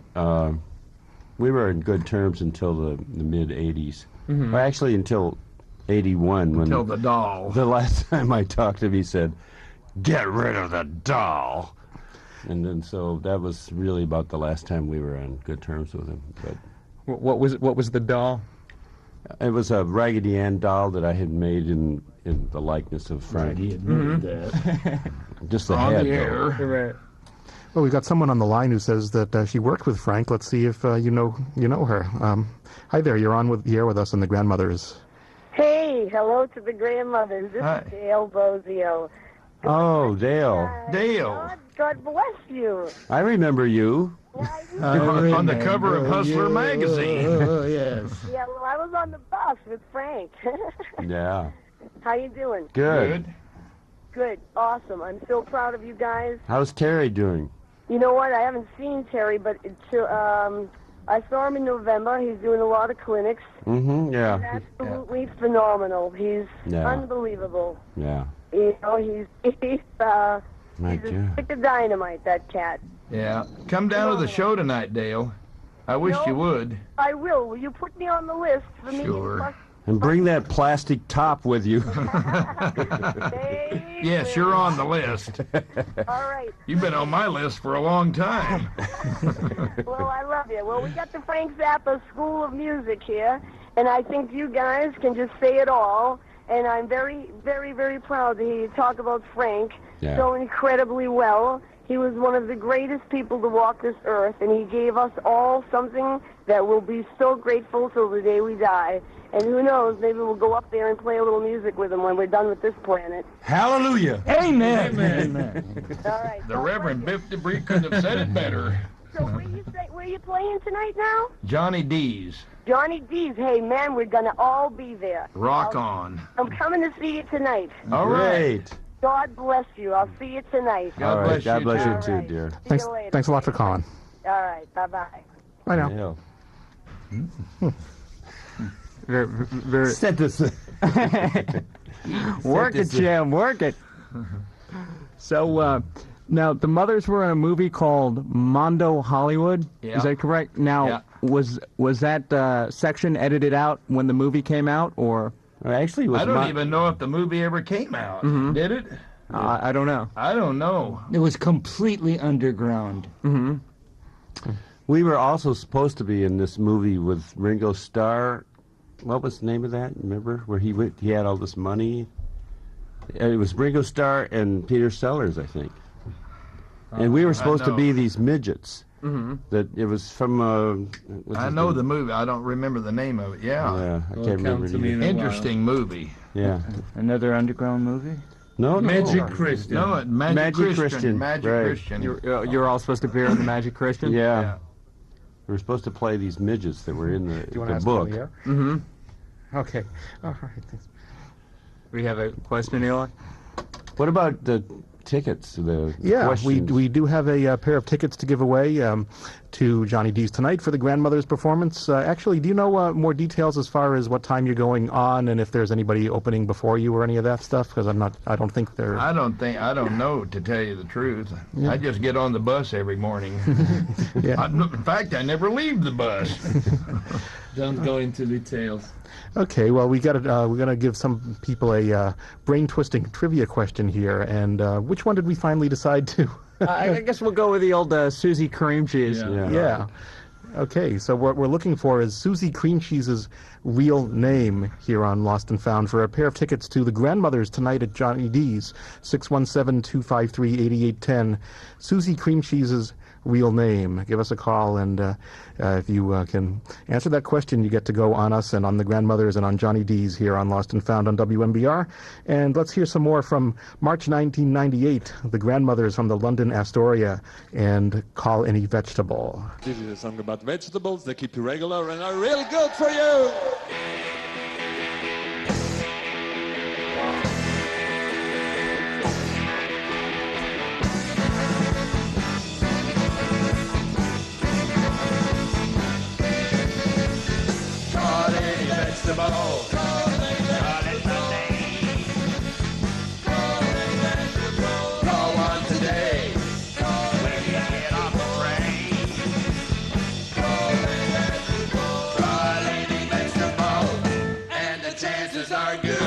[SPEAKER 4] we were in good terms until the mid-'80s. Well, actually, until '81, when
[SPEAKER 2] Until the doll.
[SPEAKER 4] the last time I talked to him, he said, "Get rid of the doll." And then so that was really about the last time we were on good terms with him. But
[SPEAKER 7] What was the doll?
[SPEAKER 4] it was a Raggedy Ann doll that I had made in the likeness of Frank.
[SPEAKER 3] He admitted that.
[SPEAKER 4] Just the
[SPEAKER 2] On
[SPEAKER 4] head,
[SPEAKER 2] the
[SPEAKER 4] though.
[SPEAKER 2] air.
[SPEAKER 7] Right.
[SPEAKER 1] Well, we've got someone on the line who says that she worked with Frank. Let's see if you know her. Hi there, you're on with the air with us on the Grandmothers.
[SPEAKER 11] Hey, hello to the Grandmothers. This
[SPEAKER 2] Hi.
[SPEAKER 11] is Dale Bozzio.
[SPEAKER 4] Oh, Dale.
[SPEAKER 2] Dale.
[SPEAKER 11] God bless you.
[SPEAKER 4] I remember you.
[SPEAKER 2] On the cover of Hustler magazine.
[SPEAKER 3] Oh, yes.
[SPEAKER 11] Yeah, well, I was on the bus with Frank.
[SPEAKER 4] Yeah.
[SPEAKER 11] How you doing?
[SPEAKER 4] Good.
[SPEAKER 11] Good. Awesome. I'm so proud of you guys.
[SPEAKER 4] How's Terry doing?
[SPEAKER 11] You know what? I haven't seen Terry, but I saw him in November. He's doing a lot of clinics.
[SPEAKER 4] Yeah.
[SPEAKER 11] Absolutely phenomenal. He's
[SPEAKER 4] Yeah.
[SPEAKER 11] unbelievable.
[SPEAKER 4] Yeah.
[SPEAKER 11] You know, he's
[SPEAKER 4] My
[SPEAKER 11] a
[SPEAKER 4] God.
[SPEAKER 11] stick of dynamite, that cat.
[SPEAKER 2] Yeah. Come down to the show tonight, Dale. I wish you would.
[SPEAKER 11] I will. Will you put me on the list for me?
[SPEAKER 2] Sure.
[SPEAKER 4] And bring that plastic top with you.
[SPEAKER 2] Yes, you're on the list.
[SPEAKER 11] All right.
[SPEAKER 2] You've been on my list for a long time.
[SPEAKER 11] Well, I love you. Well, we got the Frank Zappa School of Music here, and I think you guys can just say it all. And I'm very, very, very proud to hear you talk about Frank so incredibly well. He was one of the greatest people to walk this earth, and he gave us all something that we'll be so grateful till the day we die. And who knows, maybe we'll go up there and play a little music with him when we're done with this planet.
[SPEAKER 2] Hallelujah.
[SPEAKER 3] Amen.
[SPEAKER 11] All right.
[SPEAKER 2] The Reverend Biff DeBree couldn't have said it better.
[SPEAKER 11] So where you playing tonight now?
[SPEAKER 2] Johnny D's.
[SPEAKER 11] Johnny D's. Hey, man, we're going to all be there.
[SPEAKER 2] Rock on.
[SPEAKER 11] I'm coming to see you tonight.
[SPEAKER 2] All right.
[SPEAKER 4] Great.
[SPEAKER 11] God bless you. I'll see you tonight.
[SPEAKER 2] God
[SPEAKER 4] All
[SPEAKER 2] bless
[SPEAKER 4] right. God
[SPEAKER 2] you,
[SPEAKER 4] bless
[SPEAKER 2] too.
[SPEAKER 4] you
[SPEAKER 11] All
[SPEAKER 4] too,
[SPEAKER 11] right.
[SPEAKER 4] dear.
[SPEAKER 11] See you later.
[SPEAKER 1] Thanks a lot for calling.
[SPEAKER 11] All right. Bye-bye.
[SPEAKER 1] Bye now.
[SPEAKER 4] Yeah.
[SPEAKER 7] Very.
[SPEAKER 4] Said this.
[SPEAKER 7] Work it, Jim. Work it. So now the Mothers were in a movie called Mondo Hollywood.
[SPEAKER 2] Yeah.
[SPEAKER 7] Is that correct? Now,
[SPEAKER 2] Yeah.
[SPEAKER 7] was that section edited out when the movie came out, or?
[SPEAKER 4] Actually, it was
[SPEAKER 2] I don't even know if the movie ever came out. Did it?
[SPEAKER 7] I don't know.
[SPEAKER 2] I don't know.
[SPEAKER 3] It was completely underground.
[SPEAKER 4] We were also supposed to be in this movie with Ringo Starr. What was the name of that? Remember where he went? He had all this money. It was Ringo Starr and Peter Sellers, I think. And we were supposed to be these midgets. That it was from.
[SPEAKER 2] I know the movie. I don't remember the name of it. Yeah.
[SPEAKER 4] Yeah, I can't remember it either.
[SPEAKER 2] Interesting movie.
[SPEAKER 4] Yeah.
[SPEAKER 3] Another underground movie?
[SPEAKER 4] No,
[SPEAKER 5] Magic Christian.
[SPEAKER 2] No, Magic Christian. Magic
[SPEAKER 4] right.
[SPEAKER 2] Christian.
[SPEAKER 7] You're all supposed to appear in the Magic Christian.
[SPEAKER 4] Yeah. We were supposed to play these midgets that were in
[SPEAKER 1] Do you want to
[SPEAKER 4] the
[SPEAKER 1] ask
[SPEAKER 4] book.
[SPEAKER 1] Eli? Okay. All right. Thanks.
[SPEAKER 7] We have a question, Eli.
[SPEAKER 4] What about the tickets? The
[SPEAKER 1] Yeah,
[SPEAKER 4] questions?
[SPEAKER 1] we do have a pair of tickets to give away to Johnny D's tonight for the Grandmothers performance. Actually, do you know more details as far as what time you're going on and if there's anybody opening before you or any of that stuff? Because I don't think they're.
[SPEAKER 2] I don't know, to tell you the truth.
[SPEAKER 1] Yeah.
[SPEAKER 2] I just get on the bus every morning.
[SPEAKER 1] Yeah.
[SPEAKER 2] In fact, I never leave the bus.
[SPEAKER 5] Don't go into details.
[SPEAKER 1] Okay, well, we're gonna give some people a brain-twisting trivia question here, and which one did we finally decide to?
[SPEAKER 7] I guess we'll go with the old Susie Cream Cheese.
[SPEAKER 1] Yeah. Okay, so what we're looking for is Susie Cream Cheese's real name here on Lost and Found for a pair of tickets to the Grandmothers tonight at Johnny D's, 617-253-8810. Susie Cream Cheese's real name. Give us a call, and if you can answer that question, you get to go on us and on the Grandmothers and on Johnny D's here on Lost and Found on WMBR. And let's hear some more from March 1998, the Grandmothers from the London Astoria, and Call Any Vegetable.
[SPEAKER 12] This is a song about vegetables. They keep you regular and are real good for you.
[SPEAKER 13] Call one today when you get off the train. Try any vegetable, and the chances are good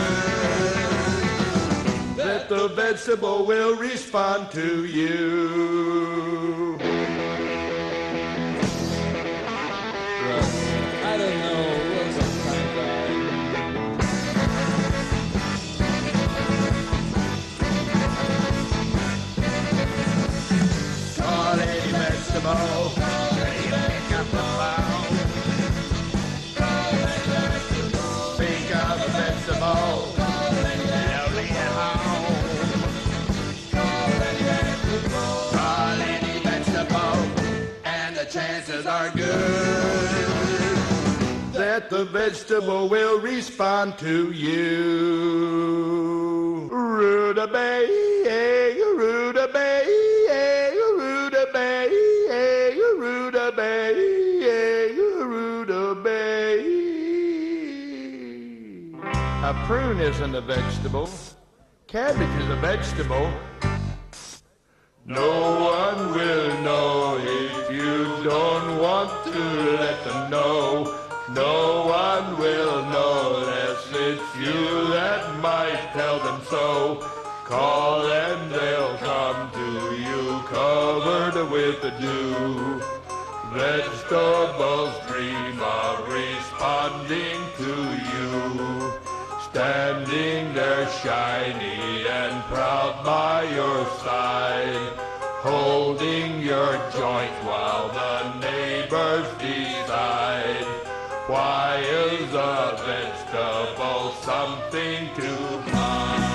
[SPEAKER 13] that the vegetable will respond to you.
[SPEAKER 5] I don't know.
[SPEAKER 13] Call any vegetable, pick up the phone. Think of a vegetable, lonely at home. Call any vegetable, and the chances are good that the vegetable will respond to you. Rutabaga, rutabaga, rutabaga, rutabaga, rutabaga.
[SPEAKER 2] A prune isn't a vegetable. Cabbage is a vegetable.
[SPEAKER 13] No one will know if you don't want to let them know. No one will know unless it's you that might tell them so. Call and they'll come to you covered with the dew. Vegetables dream of responding to you. Standing there shiny and proud by your side, holding your joint while the neighbors decide. Why is a vegetable something to mind?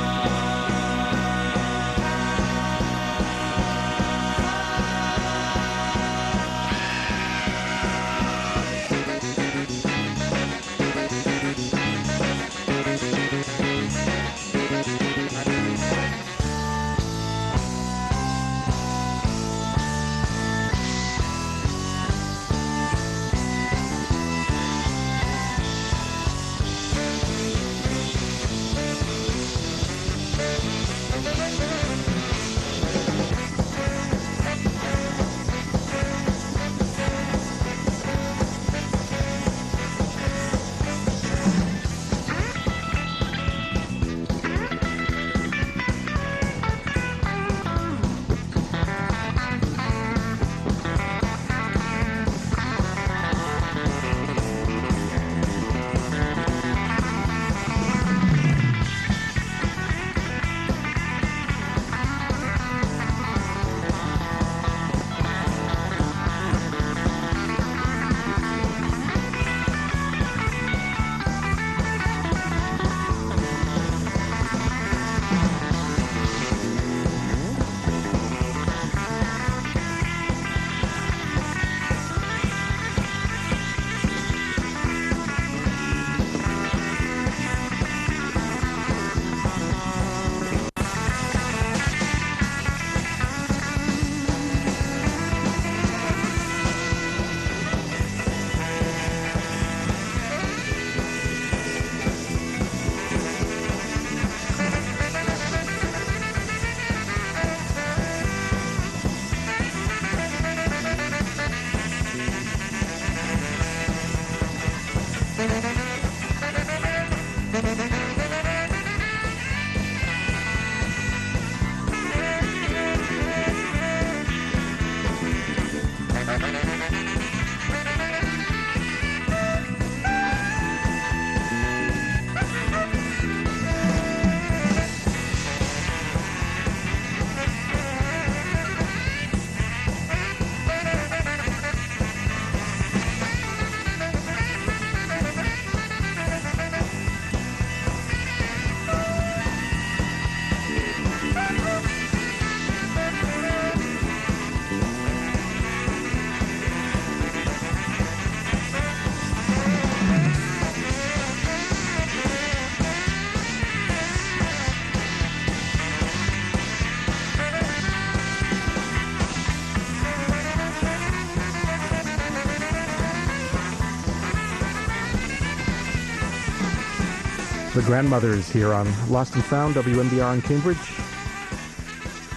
[SPEAKER 1] The Grandmothers here on Lost and Found, WMBR in Cambridge.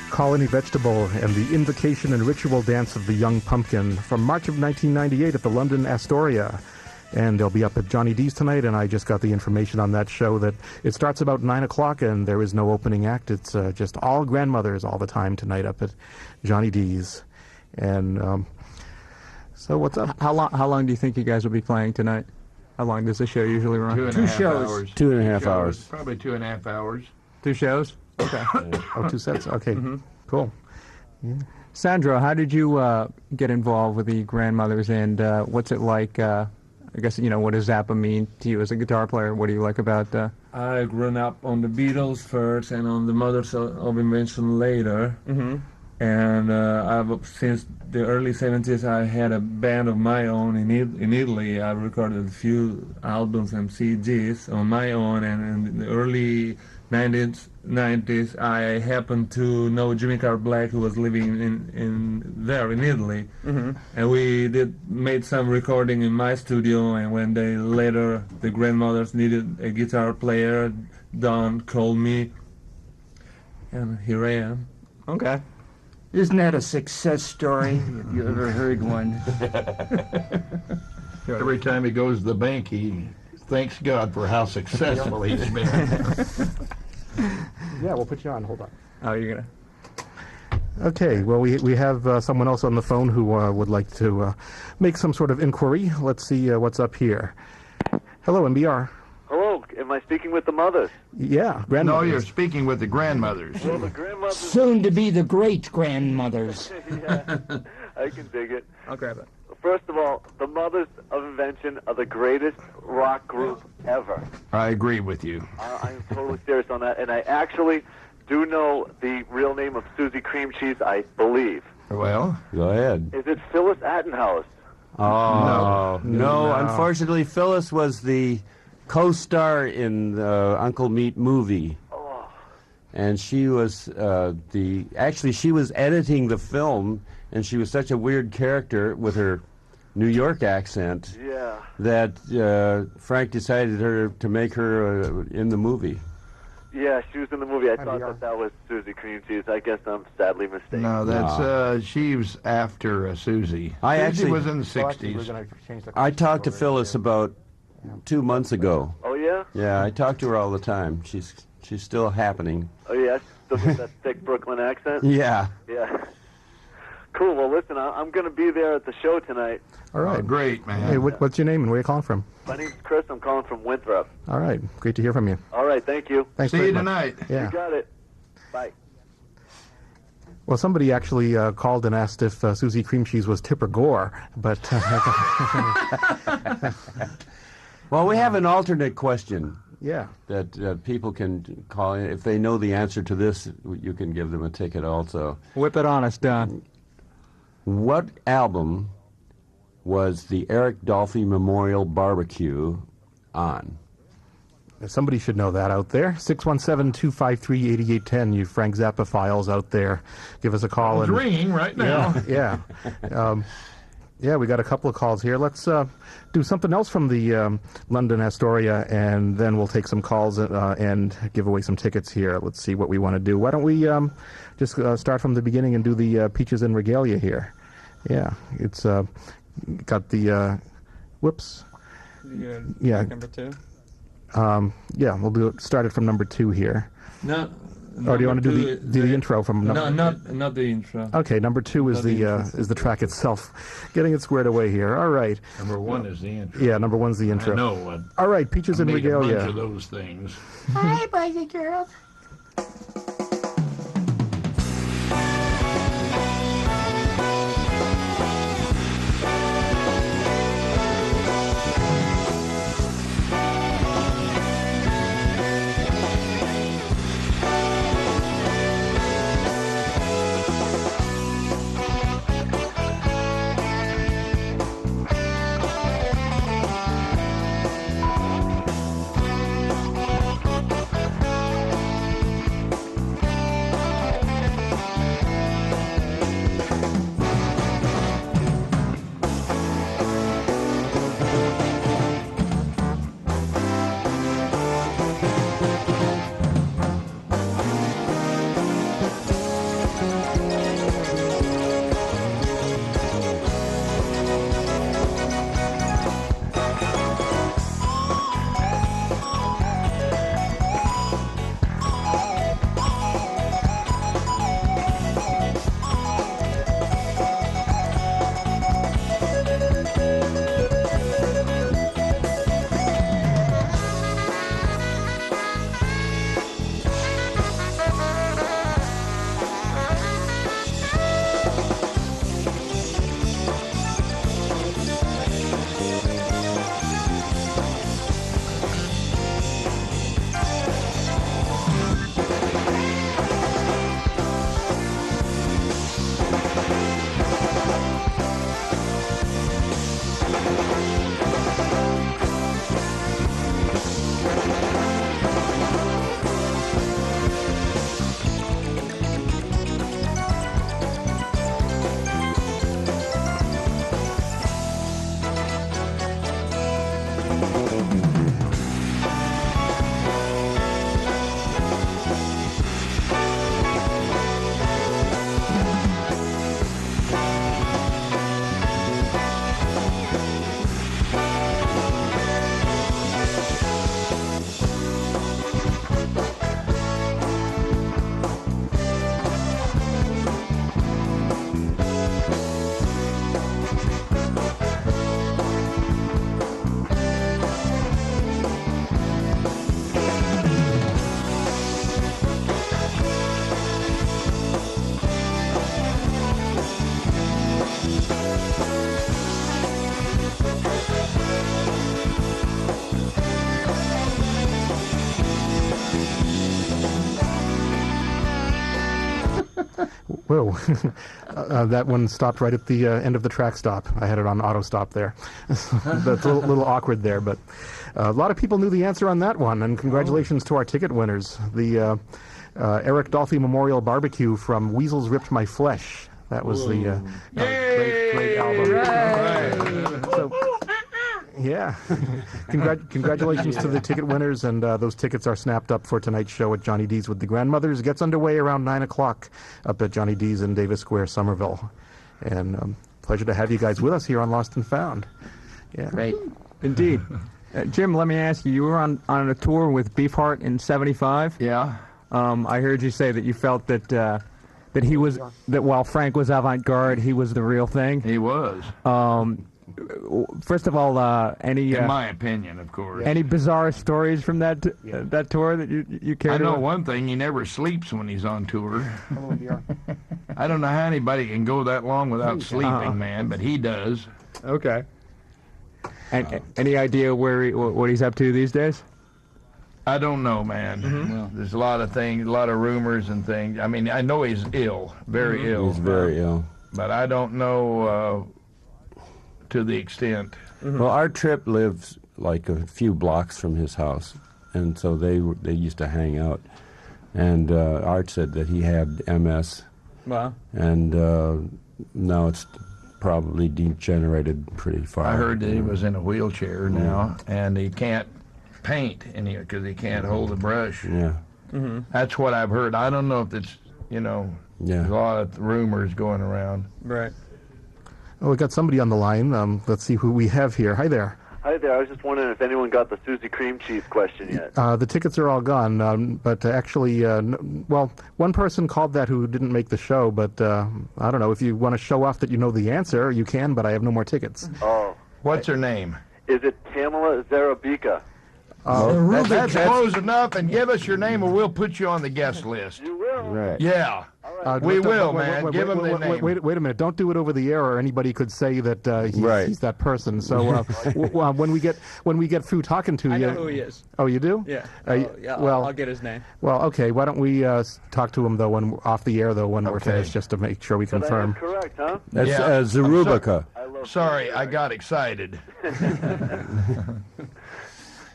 [SPEAKER 1] Colony Vegetable and the Invocation and Ritual Dance of the Young Pumpkin from March of 1998 at the London Astoria. And they'll be up at Johnny D's tonight, and I just got the information on that show that it starts about 9 o'clock and there is no opening act. It's just all grandmothers all the time tonight up at Johnny D's. And so what's up?
[SPEAKER 7] How long do you think you guys will be playing tonight? How long does the show usually run?
[SPEAKER 2] 2.5 hours.
[SPEAKER 4] 2.5 hours.
[SPEAKER 2] Probably 2.5 hours.
[SPEAKER 7] 2 shows? Okay.
[SPEAKER 1] Oh, 2 sets? Okay, cool. Yeah.
[SPEAKER 7] Sandro, how did you get involved with the Grandmothers, and what's it like? I guess, what does Zappa mean to you as a guitar player? What do you like about...
[SPEAKER 5] I grew up on the Beatles first and on the Mothers of Invention later. And since the early 70s, I had a band of my own in Italy. I recorded a few albums and CDs on my own, and in the early 90s, I happened to know Jimmy Carr Black, who was living in Italy. And we made some recording in my studio, and when the Grandmothers needed a guitar player, Don called me, and here I am.
[SPEAKER 7] Okay.
[SPEAKER 3] Isn't that a success story? Have you ever heard one?
[SPEAKER 2] Every time he goes to the bank, he thanks God for how successful he's been.
[SPEAKER 1] Yeah, we'll put you on. Hold on.
[SPEAKER 7] Oh, you're going to...
[SPEAKER 1] Okay, well, we have someone else on the phone who would like to make some sort of inquiry. Let's see what's up here. Hello, MBR.
[SPEAKER 14] Hello, am I speaking with the mothers?
[SPEAKER 1] Yeah, grandmothers.
[SPEAKER 2] No, you're speaking with the grandmothers.
[SPEAKER 14] Well, the grandmothers...
[SPEAKER 3] Soon to be the great-grandmothers.
[SPEAKER 14] Yeah, I can dig it.
[SPEAKER 7] I'll grab it.
[SPEAKER 14] First of all, the Mothers of Invention are the greatest rock group ever.
[SPEAKER 2] I agree with you.
[SPEAKER 14] I'm totally serious on that, and I actually do know the real name of Susie Cream Cheese, I believe.
[SPEAKER 2] Well,
[SPEAKER 4] go ahead.
[SPEAKER 14] Is it Phyllis Attenhouse?
[SPEAKER 4] Oh, no. Unfortunately, Phyllis was the co-star in the Uncle Meat movie.
[SPEAKER 14] Oh.
[SPEAKER 4] And she was she was editing the film, and she was such a weird character with her New York accent that Frank decided to make her in the movie.
[SPEAKER 14] Yeah, she was in the movie. I thought that was Susie Cream Cheese. I guess I'm sadly mistaken.
[SPEAKER 2] No, that's she was after Susie. Susie was in the 60s.
[SPEAKER 4] I talked to Phyllis about 2 months ago.
[SPEAKER 14] Oh, yeah?
[SPEAKER 4] Yeah, I talk to her all the time. She's still happening.
[SPEAKER 14] Oh, yeah? Still with that thick Brooklyn accent?
[SPEAKER 4] Yeah.
[SPEAKER 14] Yeah. Cool. Well, listen, I'm going to be there at the show tonight.
[SPEAKER 1] All right.
[SPEAKER 2] Oh, great, man.
[SPEAKER 1] Hey, what's your name and where are you calling from?
[SPEAKER 14] My name's Chris. I'm calling from Winthrop.
[SPEAKER 1] All right. Great to hear from you.
[SPEAKER 14] All right. Thank you.
[SPEAKER 1] Thanks
[SPEAKER 2] See
[SPEAKER 1] very
[SPEAKER 2] you
[SPEAKER 1] much.
[SPEAKER 2] tonight.
[SPEAKER 1] Yeah.
[SPEAKER 14] You got it. Bye.
[SPEAKER 1] Well, somebody actually called and asked if Susie Cream Cheese was Tipper Gore, but...
[SPEAKER 4] Well, we have an alternate question.
[SPEAKER 1] Yeah.
[SPEAKER 4] That people can call in. If they know the answer to this, you can give them a ticket also.
[SPEAKER 7] Whip it on us, Don.
[SPEAKER 4] What album was the Eric Dolphy Memorial Barbecue on?
[SPEAKER 1] Somebody should know that out there. 617-253-8810. You Frank Zappa files out there. Give us a call.
[SPEAKER 2] It's ringing right now.
[SPEAKER 1] Yeah. Yeah, we got a couple of calls here. Let's do something else from the London Astoria, and then we'll take some calls and give away some tickets here. Let's see what we want to do. Why don't we just start from the beginning and do the Peaches and Regalia here? Yeah, it's got the whoops. Yeah.
[SPEAKER 7] Number 2.
[SPEAKER 1] Yeah, we'll do it. Start it from number 2 here.
[SPEAKER 5] No.
[SPEAKER 1] Or do you want to do the intro from number?
[SPEAKER 5] No, not the intro.
[SPEAKER 1] Okay, number 2 is the track itself. Getting it squared away here. All right.
[SPEAKER 2] Number 1 is the intro.
[SPEAKER 1] Yeah, number 1's the intro.
[SPEAKER 2] I know.
[SPEAKER 1] All right, Peaches and Regalia.
[SPEAKER 2] A bunch of those things.
[SPEAKER 11] Hi, boys and girls.
[SPEAKER 1] Whoa. That one stopped right at the end of the track stop. I had it on auto stop there. That's a little awkward there, but a lot of people knew the answer on that one, and congratulations to our ticket winners. The Eric Dolphy Memorial Barbecue from Weasels Ripped My Flesh. That was the great album.
[SPEAKER 2] Right.
[SPEAKER 1] So, yeah. Congratulations to the ticket winners, and those tickets are snapped up for tonight's show at Johnny D's with the Grandmothers. Gets underway around 9 o'clock up at Johnny D's in Davis Square, Somerville. And pleasure to have you guys with us here on Lost and Found. Yeah.
[SPEAKER 7] Great. Indeed. Jim, let me ask you, you were on a tour with Beefheart in '75.
[SPEAKER 2] Yeah.
[SPEAKER 7] I heard you say that you felt that that while Frank was avant-garde, he was the real thing.
[SPEAKER 2] He was.
[SPEAKER 7] First of all, any
[SPEAKER 2] in my opinion, of course,
[SPEAKER 7] any bizarre stories from that tour that you care?
[SPEAKER 2] I know
[SPEAKER 7] about?
[SPEAKER 2] one thing: he never sleeps when he's on tour. I don't know how anybody can go that long without sleeping, man, but he does.
[SPEAKER 7] Okay. And any idea what he's up to these days?
[SPEAKER 2] I don't know, man. Well, there's a lot of things, a lot of rumors and things. I mean, I know he's ill, very ill.
[SPEAKER 4] He's very ill.
[SPEAKER 2] But I don't know to the extent.
[SPEAKER 4] Well, our trip lives like a few blocks from his house, and so they used to hang out. And Art said that he had MS.
[SPEAKER 7] Wow.
[SPEAKER 4] And now it's probably degenerated pretty far.
[SPEAKER 2] I heard that he was in a wheelchair now, and he can't paint because he can't hold a brush.
[SPEAKER 4] Yeah.
[SPEAKER 2] That's what I've heard. I don't know if it's, there's a lot of rumors going around.
[SPEAKER 7] Right.
[SPEAKER 1] Oh, we got somebody on the line. Let's see who we have here. Hi there.
[SPEAKER 14] Hi there. I was just wondering if anyone got the Susie Cream Cheese question yet.
[SPEAKER 1] The tickets are all gone, but actually, well, one person called that who didn't make the show, but I don't know. If you want to show off that you know the answer, you can, but I have no more tickets.
[SPEAKER 14] Oh.
[SPEAKER 2] What's her name?
[SPEAKER 14] Is it Tamala Zarabika?
[SPEAKER 2] That's close enough, and give us your name, or we'll put you on the guest list.
[SPEAKER 14] You will?
[SPEAKER 4] Right.
[SPEAKER 2] Yeah. We will, man. Give them the name.
[SPEAKER 1] Wait a minute. Don't do it over the air, or anybody could say that he's that person. So when we get through talking to you,
[SPEAKER 7] I know who he is.
[SPEAKER 1] Oh, you do?
[SPEAKER 7] Yeah. I'll get his name.
[SPEAKER 1] Well, okay. Why don't we talk to him though when off the air when we're finished, just to make sure we confirm.
[SPEAKER 14] That is correct, huh?
[SPEAKER 4] That's Zarubika.
[SPEAKER 2] Sorry, I got excited.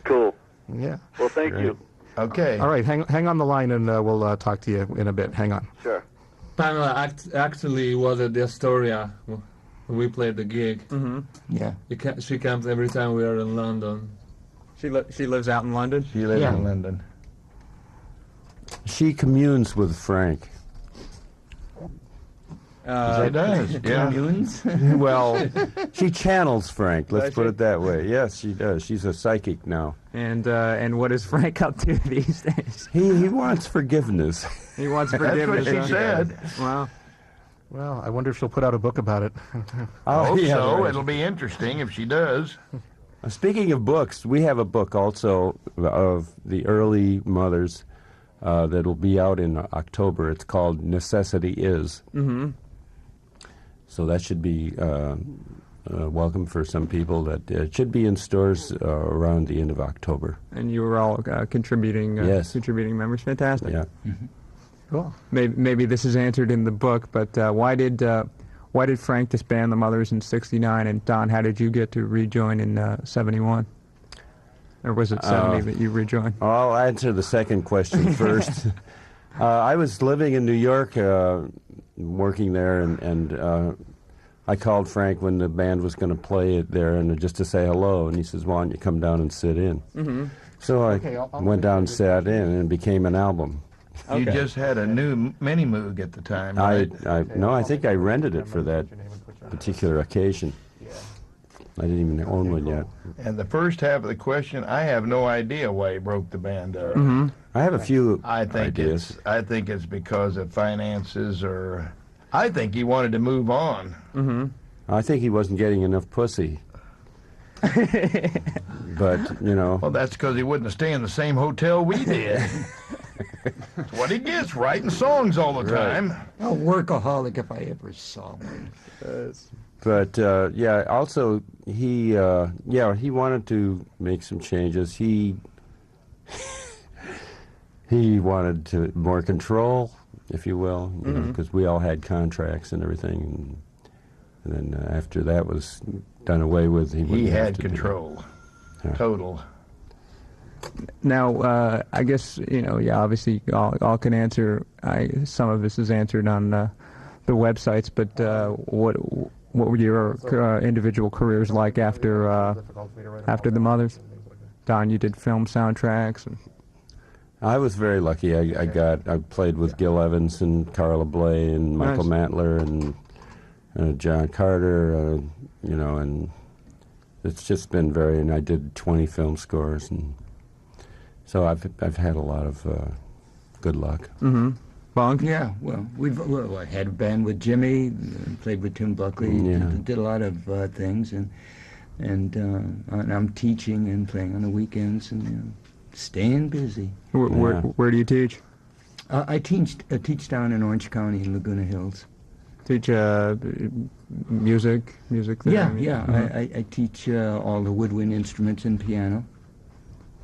[SPEAKER 14] Cool.
[SPEAKER 1] Yeah.
[SPEAKER 14] Well, thank you.
[SPEAKER 2] Okay.
[SPEAKER 1] All right. Hang on the line, and we'll talk to you in a bit. Hang on.
[SPEAKER 14] Sure.
[SPEAKER 5] Pamela actually was at the Astoria when we played the gig.
[SPEAKER 3] Yeah.
[SPEAKER 5] She comes every time we are in London.
[SPEAKER 7] She lives out in London?
[SPEAKER 2] She lives in London.
[SPEAKER 4] She communes with Frank.
[SPEAKER 2] She does. Yeah.
[SPEAKER 4] Well, she channels Frank. Let's put it that way. Yes, she does. She's a psychic now.
[SPEAKER 7] And what is Frank up to these days?
[SPEAKER 4] He wants forgiveness.
[SPEAKER 7] He wants forgiveness.
[SPEAKER 2] That's what she said.
[SPEAKER 7] Wow.
[SPEAKER 1] Well, I wonder if she'll put out a book about it.
[SPEAKER 2] I hope so.
[SPEAKER 4] Right.
[SPEAKER 2] It'll be interesting if she does.
[SPEAKER 4] Speaking of books, we have a book also of the early mothers that'll be out in October. It's called Necessity Is. So that should be welcome for some people. That it should be in stores around the end of October.
[SPEAKER 7] And you were all contributing members. Fantastic.
[SPEAKER 4] Yeah.
[SPEAKER 1] Cool.
[SPEAKER 7] Maybe this is answered in the book, but why did Frank disband the Mothers in '69? And Don, how did you get to rejoin in '71? Or was it '70 that you rejoined?
[SPEAKER 4] I'll answer the second question first. I was living in New York, working there, and I called Frank when the band was going to play it there, and just to say hello. And he says, "Why don't you come down and sit in?" So I went down and sat in, and it became an album.
[SPEAKER 2] Okay. You just had a new Mini Moog at the time, right?
[SPEAKER 4] I think I rented it for that particular occasion. I didn't even own one yet.
[SPEAKER 2] And the first half of the question, I have no idea why he broke the band up.
[SPEAKER 4] I have a few ideas.
[SPEAKER 2] I think it's because of finances, or I think he wanted to move on.
[SPEAKER 4] I think he wasn't getting enough pussy. But,
[SPEAKER 2] Well, that's because he wouldn't stay in the same hotel we did. That's what he gets, writing songs all the time.
[SPEAKER 3] A workaholic if I ever saw one.
[SPEAKER 4] But also he wanted to make some changes. He wanted more control, if you will, because we all had contracts and everything. And then after that was done away with,
[SPEAKER 2] he had control, total.
[SPEAKER 7] Now, I guess, obviously all can answer. Some of this is answered on the websites, but what were your individual careers like after the Mothers? Don, you did film soundtracks.
[SPEAKER 4] I was very lucky. I played with Gil Evans and Carla Bley and Michael Matler and John Carter, and it's just been and I did 20 film scores, and so I've had a lot of good luck.
[SPEAKER 3] Mm-hmm. Bunk? Yeah, well, I had a band with Jimmy, played with Tim Buckley, did a lot of things, and I'm teaching and playing on the weekends and staying busy.
[SPEAKER 7] Where do you teach?
[SPEAKER 3] I teach down in Orange County in Laguna Hills.
[SPEAKER 7] Teach music there?
[SPEAKER 3] Yeah. Mm-hmm. I teach all the woodwind instruments and piano.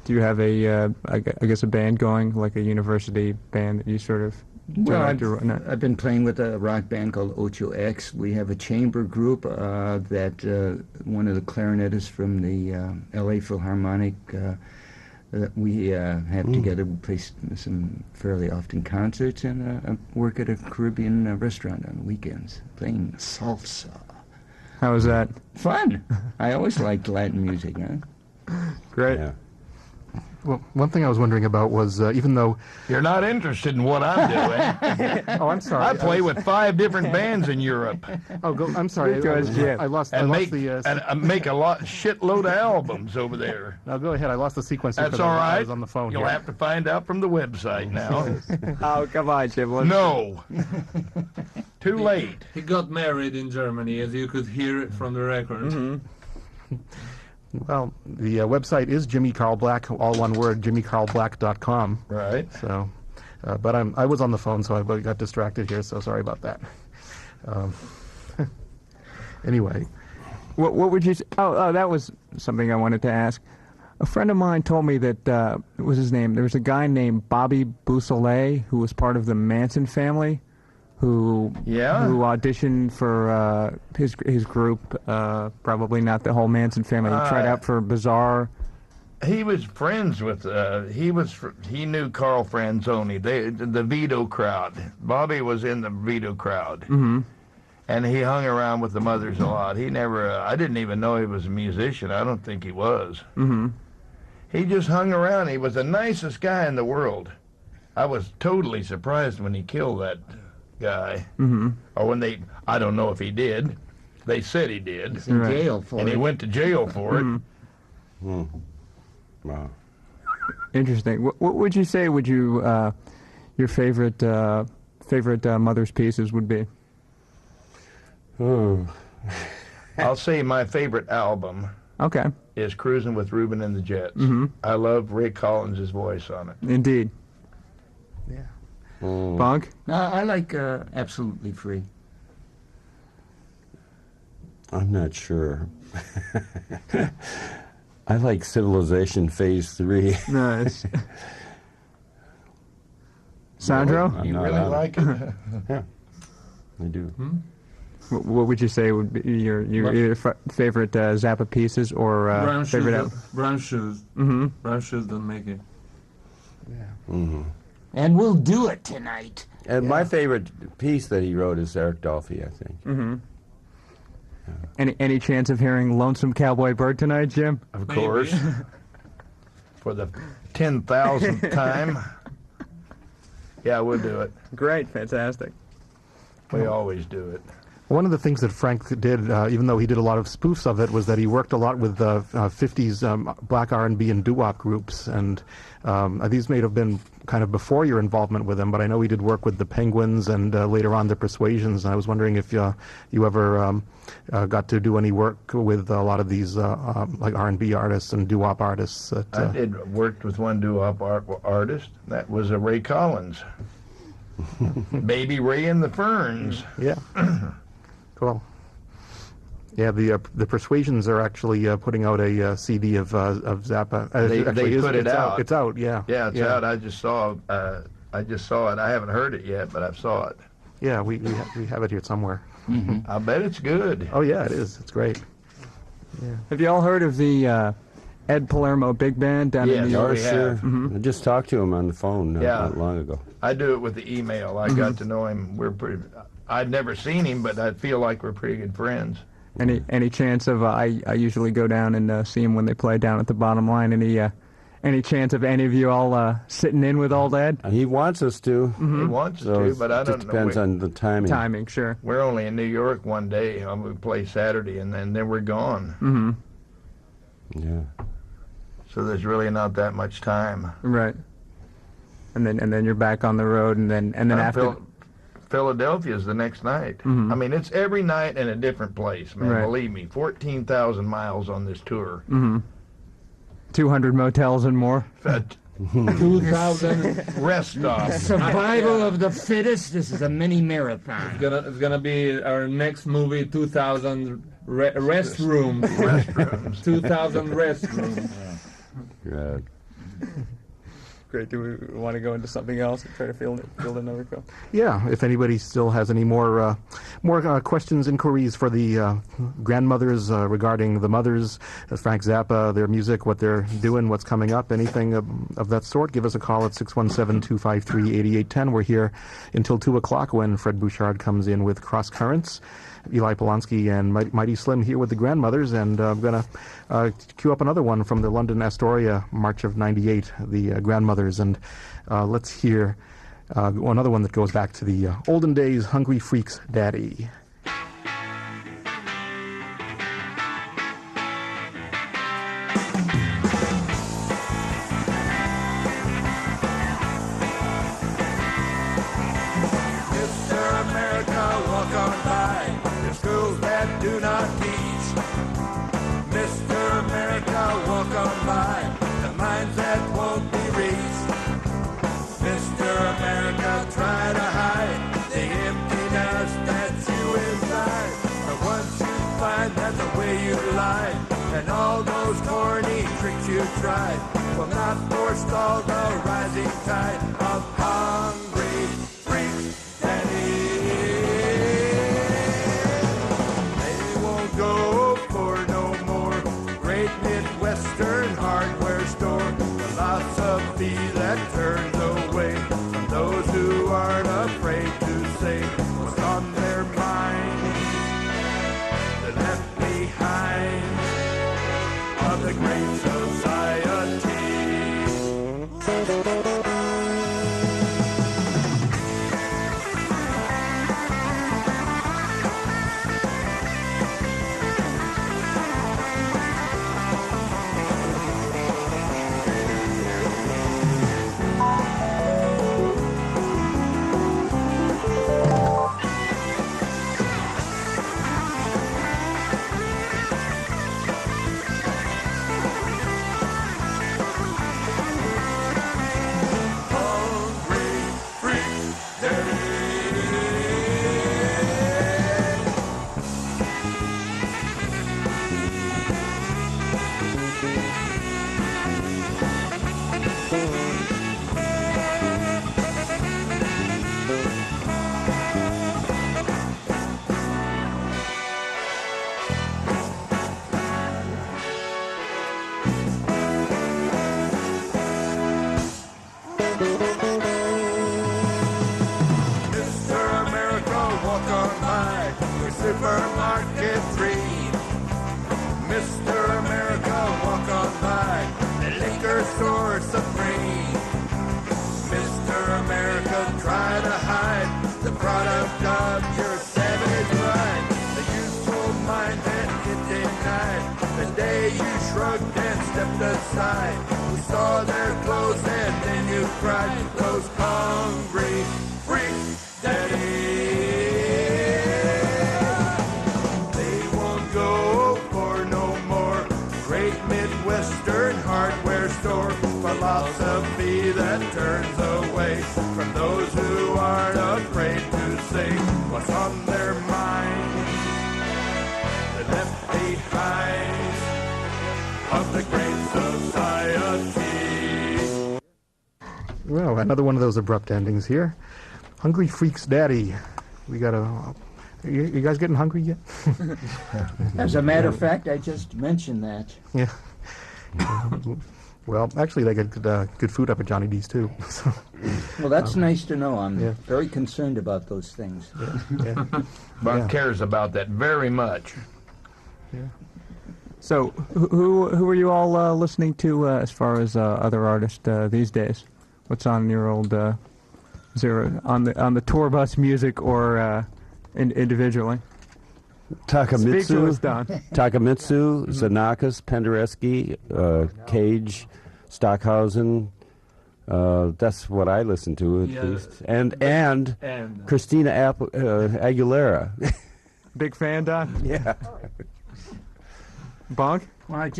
[SPEAKER 7] Do you have I guess a band going, like a university band that you sort of...
[SPEAKER 3] Well, I've been playing with a rock band called Ocho X. We have a chamber group that one of the clarinetists from the L.A. Philharmonic that we have together. We play some fairly often concerts, and I work at a Caribbean restaurant on the weekends playing salsa.
[SPEAKER 7] How was that?
[SPEAKER 3] Fun. I always liked Latin music, huh?
[SPEAKER 7] Great.
[SPEAKER 4] Yeah.
[SPEAKER 1] Well, one thing I was wondering about was, even though...
[SPEAKER 2] You're not interested in what I'm doing.
[SPEAKER 1] Oh, I'm sorry.
[SPEAKER 2] I play with 5 different bands in Europe.
[SPEAKER 1] Oh, I'm sorry. I lost
[SPEAKER 2] and
[SPEAKER 1] make
[SPEAKER 2] a shitload of albums over there.
[SPEAKER 1] No, go ahead. I lost the sequence.
[SPEAKER 2] That's all right.
[SPEAKER 1] I was on the phone.
[SPEAKER 2] You'll have to find out from the website now.
[SPEAKER 7] Oh, come on, Jim.
[SPEAKER 2] No. Too late.
[SPEAKER 5] He got married in Germany, as you could hear it from the record.
[SPEAKER 7] Mm-hmm.
[SPEAKER 1] Well, the website is Jimmy Carl Black, all one word, jimmycarlblack.com.
[SPEAKER 2] Right.
[SPEAKER 1] So, but I was on the phone, so I got distracted here, so sorry about that. Anyway.
[SPEAKER 7] What would you say? Oh, that was something I wanted to ask. A friend of mine told me that, what was his name? There was a guy named Bobby Beausoleil who was part of the Manson family, who auditioned for his group, probably not the whole Manson family. He tried out for Bizarre.
[SPEAKER 2] He was friends with, he knew Carl Franzoni, the Vito crowd. Bobby was in the Vito crowd.
[SPEAKER 7] Mm-hmm.
[SPEAKER 2] And he hung around with the Mothers a lot. He never, I didn't even know he was a musician. I don't think he was.
[SPEAKER 7] Mm-hmm.
[SPEAKER 2] He just hung around. He was the nicest guy in the world. I was totally surprised when he killed that guy.
[SPEAKER 7] Mm-hmm.
[SPEAKER 2] Or when I don't know if he did. They said he did.
[SPEAKER 3] He's in jail for it.
[SPEAKER 2] And he went to jail for it.
[SPEAKER 4] Mm. Wow.
[SPEAKER 7] Interesting. What would you say your favorite Mother's pieces would be?
[SPEAKER 4] Oh.
[SPEAKER 2] I'll say my favorite album is Cruising with Reuben and the Jets.
[SPEAKER 7] Mm-hmm.
[SPEAKER 2] I love Ray Collins' voice on it.
[SPEAKER 7] Indeed.
[SPEAKER 1] Yeah.
[SPEAKER 7] Bunk?
[SPEAKER 3] I like Absolutely Free.
[SPEAKER 4] I'm not sure. I like Civilization Phase 3.
[SPEAKER 7] Nice. Sandro?
[SPEAKER 2] You really like it?
[SPEAKER 4] Yeah, I do.
[SPEAKER 2] Hmm?
[SPEAKER 7] What would you say would be your either favorite Zappa pieces or favorite
[SPEAKER 5] Brown Shoes.
[SPEAKER 7] Mm-hmm.
[SPEAKER 5] Brown Shoes don't make it.
[SPEAKER 1] Yeah.
[SPEAKER 4] Mm-hmm.
[SPEAKER 3] And we'll do it tonight.
[SPEAKER 4] And my favorite piece that he wrote is Eric Dolphy, I think.
[SPEAKER 7] Mm-hmm. Any chance of hearing Lonesome Cowboy Bird tonight, Jim?
[SPEAKER 2] Of course. For the 10,000th time. Yeah, we'll do it.
[SPEAKER 7] Great, fantastic.
[SPEAKER 2] We always do it.
[SPEAKER 1] One of the things that Frank did, even though he did a lot of spoofs of it, was that he worked a lot with 50s black R&B and doo-wop groups, and these may have been kind of before your involvement with them, but I know he did work with the Penguins and later on the Persuasions, and I was wondering if you ever got to do any work with a lot of these like R&B artists and doo-wop artists.
[SPEAKER 2] I did worked with one doo-wop artist. That was Ray Collins. Baby Ray and the Ferns.
[SPEAKER 1] Yeah. Cool. Yeah, the Persuasions are actually putting out a CD of Zappa.
[SPEAKER 2] They put it out.
[SPEAKER 1] It's out, yeah.
[SPEAKER 2] Yeah, it's out. I just saw I just saw it. I haven't heard it yet, but I saw it.
[SPEAKER 1] Yeah, we have it here somewhere.
[SPEAKER 2] I bet it's good.
[SPEAKER 1] Oh yeah, it is. It's great. Yeah.
[SPEAKER 7] Have you all heard of the Ed Palermo Big Band down in New York?
[SPEAKER 4] Sure. I just talked to him on the phone not long ago.
[SPEAKER 2] I do it with the email. I got to know him. I'd never seen him, but I feel like we're pretty good friends.
[SPEAKER 7] Any chance of I usually go down and see him when they play down at the Bottom Line. Any chance of any of you all sitting in with Old Ed?
[SPEAKER 4] He wants us to.
[SPEAKER 2] He wants us to, but I don't know.
[SPEAKER 4] It depends on the timing.
[SPEAKER 7] Timing, sure.
[SPEAKER 2] We're only in New York one day. We play Saturday, and then we're gone.
[SPEAKER 4] Yeah.
[SPEAKER 2] So there's really not that much time.
[SPEAKER 7] Right. And then you're back on the road, and then after.
[SPEAKER 2] Philadelphia's the next night. I mean, it's every night in a different place, man.
[SPEAKER 7] Right.
[SPEAKER 2] Believe me, 14,000 miles on this tour.
[SPEAKER 7] 200 motels and more.
[SPEAKER 2] 2,000 rest stops.
[SPEAKER 3] Survival of the fittest. This is a mini marathon.
[SPEAKER 5] It's gonna be our next movie. 2,000 restrooms. 2,000 restrooms.
[SPEAKER 4] Right.
[SPEAKER 7] Great. Do we want to go into something else and try to field another call?
[SPEAKER 1] Yeah, if anybody still has any more questions, inquiries for the grandmothers regarding the mothers, Frank Zappa, their music, what they're doing, what's coming up, anything of that sort, give us a call at 617-253-8810. We're here until 2 o'clock when Fred Bouchard comes in with Cross Currents. Eli Polonsky and Mighty Slim here with the grandmothers, and I'm going to cue up another one from the London Astoria March of '98, the grandmothers, and let's hear another one that goes back to the olden days, Hungry Freak's Daddy.
[SPEAKER 15] And all those corny tricks you tried will not forestall the rising tide of hungry freaks, Daddy. They won't go for no more great Midwestern hardware store philosophy that turns away from those who aren't afraid to say what's on their mind. They're left behind of the great society. Supermarket 3, Mr. America, walk on by, the liquor store supreme. Mr. America, try to hide the product of your savage mind. The youthful mind that it denied the day you shrugged and stepped aside. We saw their clothes and then you cried, those hungry freaks, Daddy. Midwestern hardware store philosophy that turns away from those who aren't afraid to say what's on their mind. They're left behind of the great society.
[SPEAKER 1] Well, another one of those abrupt endings here. Hungry Freak's Daddy. We got a... You guys getting hungry yet?
[SPEAKER 3] As a matter of fact, I just mentioned that.
[SPEAKER 1] Yeah. Well, actually, they get good food up at Johnny D's, too. So,
[SPEAKER 3] well, that's nice to know. I'm very concerned about those things.
[SPEAKER 1] Yeah.
[SPEAKER 2] Bunk cares about that very much.
[SPEAKER 1] Yeah.
[SPEAKER 7] So, who are you all listening to as far as other artists these days? What's on your old zero on the tour bus music or individually?
[SPEAKER 4] Takamitsu,
[SPEAKER 7] is done.
[SPEAKER 4] Takamitsu, Xenakis, Penderecki, Cage, Stockhausen. That's what I listen to at least, and Christina Aguilera.
[SPEAKER 7] Big fan, Don?
[SPEAKER 4] Yeah.
[SPEAKER 7] Bunk?
[SPEAKER 3] Well,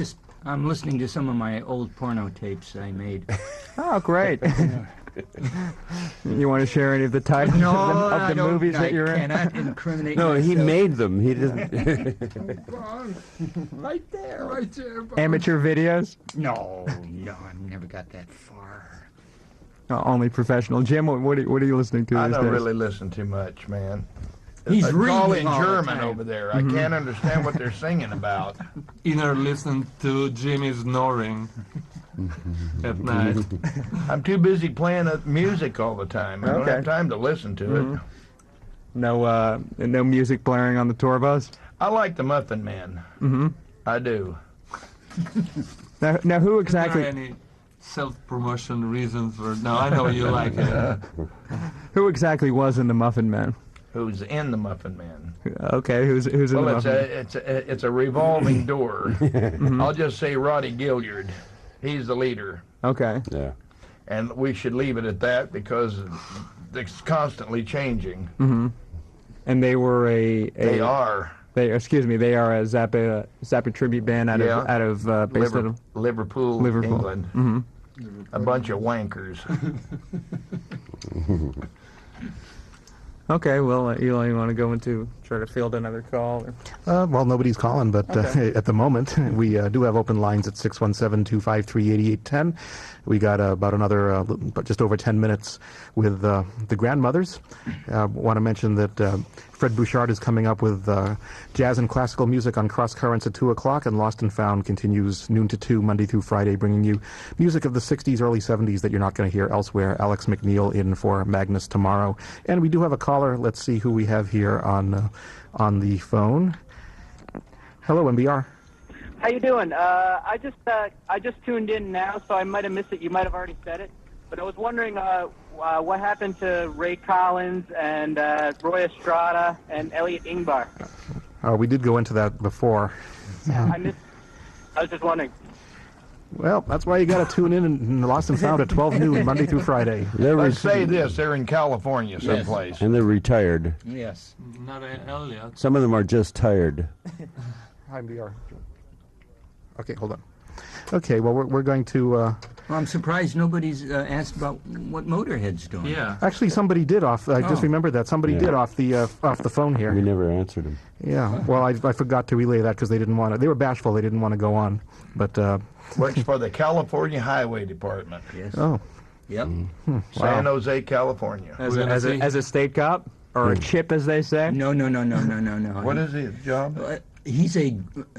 [SPEAKER 3] I'm listening to some of my old porno tapes I made.
[SPEAKER 7] Oh, great. You want to share any of the titles of the movies that you're in?
[SPEAKER 3] I cannot incriminate
[SPEAKER 4] No,
[SPEAKER 3] myself.
[SPEAKER 4] he made them. He didn't.
[SPEAKER 3] Right there.
[SPEAKER 7] Amateur videos?
[SPEAKER 3] No, I never got that far.
[SPEAKER 7] Only professional. Jim, what are you listening to
[SPEAKER 2] I
[SPEAKER 7] these
[SPEAKER 2] don't
[SPEAKER 7] days?
[SPEAKER 2] really listen too much, man.
[SPEAKER 3] He's
[SPEAKER 2] It's all
[SPEAKER 3] reading
[SPEAKER 2] in
[SPEAKER 3] all the
[SPEAKER 2] German
[SPEAKER 3] time.
[SPEAKER 2] over there. I can't understand what they're singing about.
[SPEAKER 5] Ener listened to Jimmy snoring at night.
[SPEAKER 2] I'm too busy playing music all the time. I don't have time to listen to it.
[SPEAKER 7] No music blaring on the tour bus?
[SPEAKER 2] I like the Muffin Man.
[SPEAKER 7] Mm-hmm.
[SPEAKER 2] I do.
[SPEAKER 7] Now who
[SPEAKER 5] Are
[SPEAKER 7] exactly...
[SPEAKER 5] there any self-promotion reasons for... No, I know you like it.
[SPEAKER 7] Who exactly was in the Muffin Man?
[SPEAKER 2] Who's in the Muffin Man?
[SPEAKER 7] Okay, who's in the
[SPEAKER 2] Well,
[SPEAKER 7] Muffin Man?
[SPEAKER 2] it's a revolving door. I'll just say Roddy Gilliard. He's the leader.
[SPEAKER 7] Okay.
[SPEAKER 4] Yeah.
[SPEAKER 2] And we should leave it at that because it's constantly changing.
[SPEAKER 7] Mm-hmm. And they were
[SPEAKER 2] They are
[SPEAKER 7] a Zappa tribute band based out of
[SPEAKER 2] Liverpool, England.
[SPEAKER 7] Mm-hmm.
[SPEAKER 2] A bunch of wankers.
[SPEAKER 7] Okay, well, Eli, you want to go into try to field another call? Or?
[SPEAKER 1] well, nobody's calling, but at the moment, we do have open lines at 617-253-8810. We got about another, just over 10 minutes with the Grandmothers. Want to mention that Fred Bouchard is coming up with jazz and classical music on Cross Currents at 2 o'clock, and Lost and Found continues noon to 2, Monday through Friday, bringing you music of the 60s, early 70s that you're not going to hear elsewhere. Alex McNeil in for Magnus tomorrow. And we do have a caller. Let's see who we have here on the phone. Hello, MBR.
[SPEAKER 16] How you doing? I just tuned in now, so I might have missed it. You might have already said it, but I was wondering what happened to Ray Collins and Roy Estrada and Elliot Ingvar.
[SPEAKER 1] We did go into that before.
[SPEAKER 16] I was just wondering.
[SPEAKER 1] Well, that's why you got to tune in and Lost and Found at 12 noon, Monday through Friday.
[SPEAKER 2] Let's say this, they're in California someplace.
[SPEAKER 4] And they're retired.
[SPEAKER 3] Yes.
[SPEAKER 5] Not Elliot.
[SPEAKER 4] Some of them are just tired.
[SPEAKER 1] Hi, MBR. Okay, hold on. Okay, well, we're going to...
[SPEAKER 3] Well, I'm surprised nobody's asked about what Motorhead's doing.
[SPEAKER 5] Yeah.
[SPEAKER 1] Actually, somebody did I just remembered that. Somebody did off the phone here.
[SPEAKER 4] We never answered them.
[SPEAKER 1] Yeah, well, I forgot to relay that because they didn't want to. They were bashful. They didn't want to go on. But
[SPEAKER 2] Works for the California Highway Department.
[SPEAKER 3] Yes.
[SPEAKER 1] Oh.
[SPEAKER 3] Yep.
[SPEAKER 2] San Jose, California.
[SPEAKER 7] As a state cop? Or a chip, as they say?
[SPEAKER 3] No.
[SPEAKER 2] What is his job?
[SPEAKER 3] He's a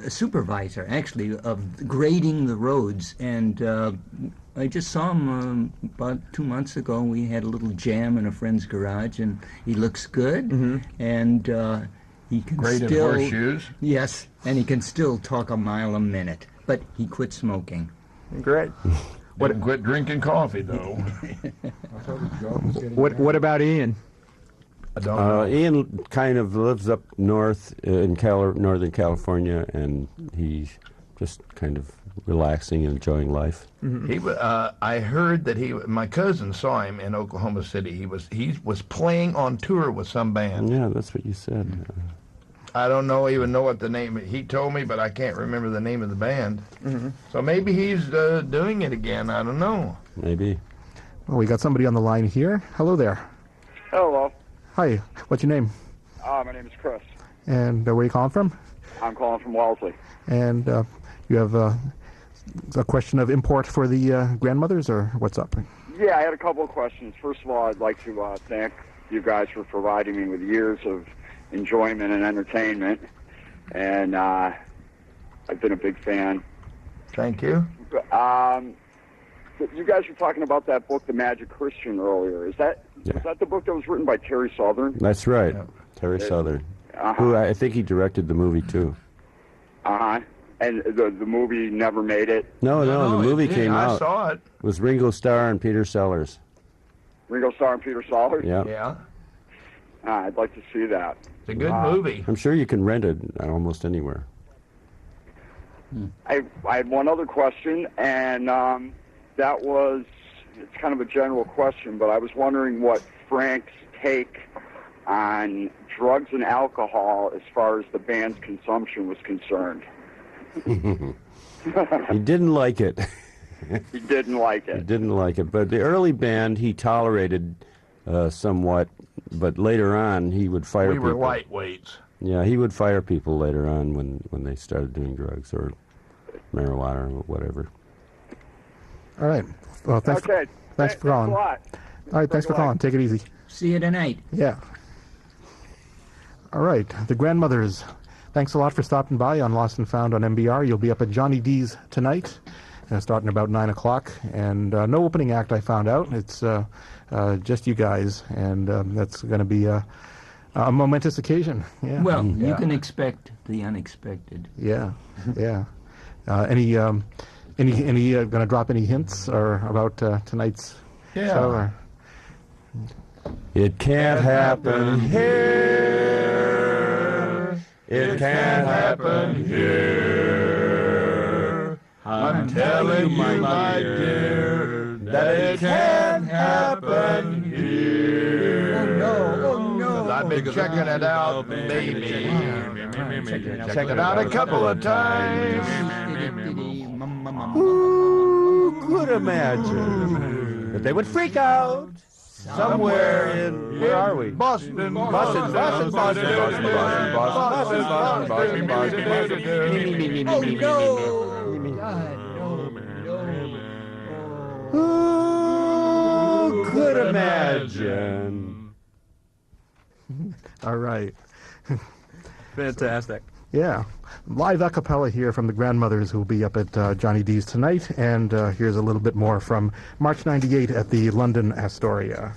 [SPEAKER 3] supervisor, actually, of grading the roads. And I just saw him about 2 months ago. We had a little jam in a friend's garage, and he looks good. Mm-hmm. And he can
[SPEAKER 2] Graded
[SPEAKER 3] still...
[SPEAKER 2] horseshoes?
[SPEAKER 3] Yes, and he can still talk a mile a minute. But he quit smoking.
[SPEAKER 7] Great.
[SPEAKER 2] Didn't quit drinking coffee, though.
[SPEAKER 7] What about Ian?
[SPEAKER 2] I don't know.
[SPEAKER 4] Ian kind of lives up north in Northern California, and he's just kind of relaxing and enjoying life.
[SPEAKER 2] Mm-hmm. I heard that my cousin saw him in Oklahoma City. He was playing on tour with some band.
[SPEAKER 4] Yeah, that's what you said.
[SPEAKER 2] I don't even know what the name. He told me, but I can't remember the name of the band. Mm-hmm. So maybe he's doing it again. I don't know.
[SPEAKER 4] Maybe.
[SPEAKER 1] Well, we got somebody on the line here. Hello there.
[SPEAKER 17] Hello.
[SPEAKER 1] Hi. What's your name?
[SPEAKER 17] My name is Chris.
[SPEAKER 1] And where are you calling from?
[SPEAKER 17] I'm calling from Wellesley.
[SPEAKER 1] And you have a question of import for the Grandmothers, or what's up?
[SPEAKER 17] Yeah, I had a couple of questions. First of all, I'd like to thank you guys for providing me with years of enjoyment and entertainment, and I've been a big fan.
[SPEAKER 2] Thank you.
[SPEAKER 17] You guys were talking about that book, The Magic Christian, earlier. Was that the book that was written by Terry Southern?
[SPEAKER 4] That's right, Terry Southern, who I think he directed the movie too.
[SPEAKER 17] And the movie never made it?
[SPEAKER 4] No, the movie came out.
[SPEAKER 2] I saw it.
[SPEAKER 4] It was Ringo Starr and Peter Sellers.
[SPEAKER 17] Ringo Starr and Peter Sellers?
[SPEAKER 4] Yeah.
[SPEAKER 2] Yeah.
[SPEAKER 17] I'd like to see that.
[SPEAKER 2] It's a good movie.
[SPEAKER 4] I'm sure you can rent it almost anywhere.
[SPEAKER 17] I had one other question, and that was, it's kind of a general question, but I was wondering what Frank's take on drugs and alcohol as far as the band's consumption was concerned.
[SPEAKER 4] He didn't like it.
[SPEAKER 17] He didn't like it.
[SPEAKER 4] He didn't like it. But the early band he tolerated somewhat, but later on he would fire people.
[SPEAKER 2] We were lightweights.
[SPEAKER 4] Yeah, he would fire people later on when they started doing drugs or marijuana or whatever.
[SPEAKER 1] All right. Well, thanks for calling.
[SPEAKER 17] Thanks a lot.
[SPEAKER 1] All right, thanks for calling. Take it easy.
[SPEAKER 3] See you tonight.
[SPEAKER 1] Yeah. All right, the Grandmothers. Thanks a lot for stopping by on Lost and Found on MBR. You'll be up at Johnny D's tonight, starting about 9 o'clock. And no opening act, I found out. It's just you guys, and that's going to be a momentous occasion. Yeah.
[SPEAKER 3] Well, you can expect the unexpected.
[SPEAKER 1] Yeah, yeah. Any going to drop any hints or about tonight's show? Or?
[SPEAKER 4] It can't happen here. It can't happen here.
[SPEAKER 15] I'm telling you, my dear, that it can't happen here.
[SPEAKER 2] Oh no. I've been checking it out, baby. Check it out a couple of times.
[SPEAKER 4] Who could imagine that they would freak out somewhere in, where are we?
[SPEAKER 2] Boston.
[SPEAKER 4] Who could imagine?
[SPEAKER 1] All right.
[SPEAKER 7] Fantastic.
[SPEAKER 1] Yeah. Live a cappella here from the Grandmothers, who will be up at Johnny D's tonight. And here's a little bit more from March 98 at the London Astoria.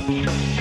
[SPEAKER 15] Thank you.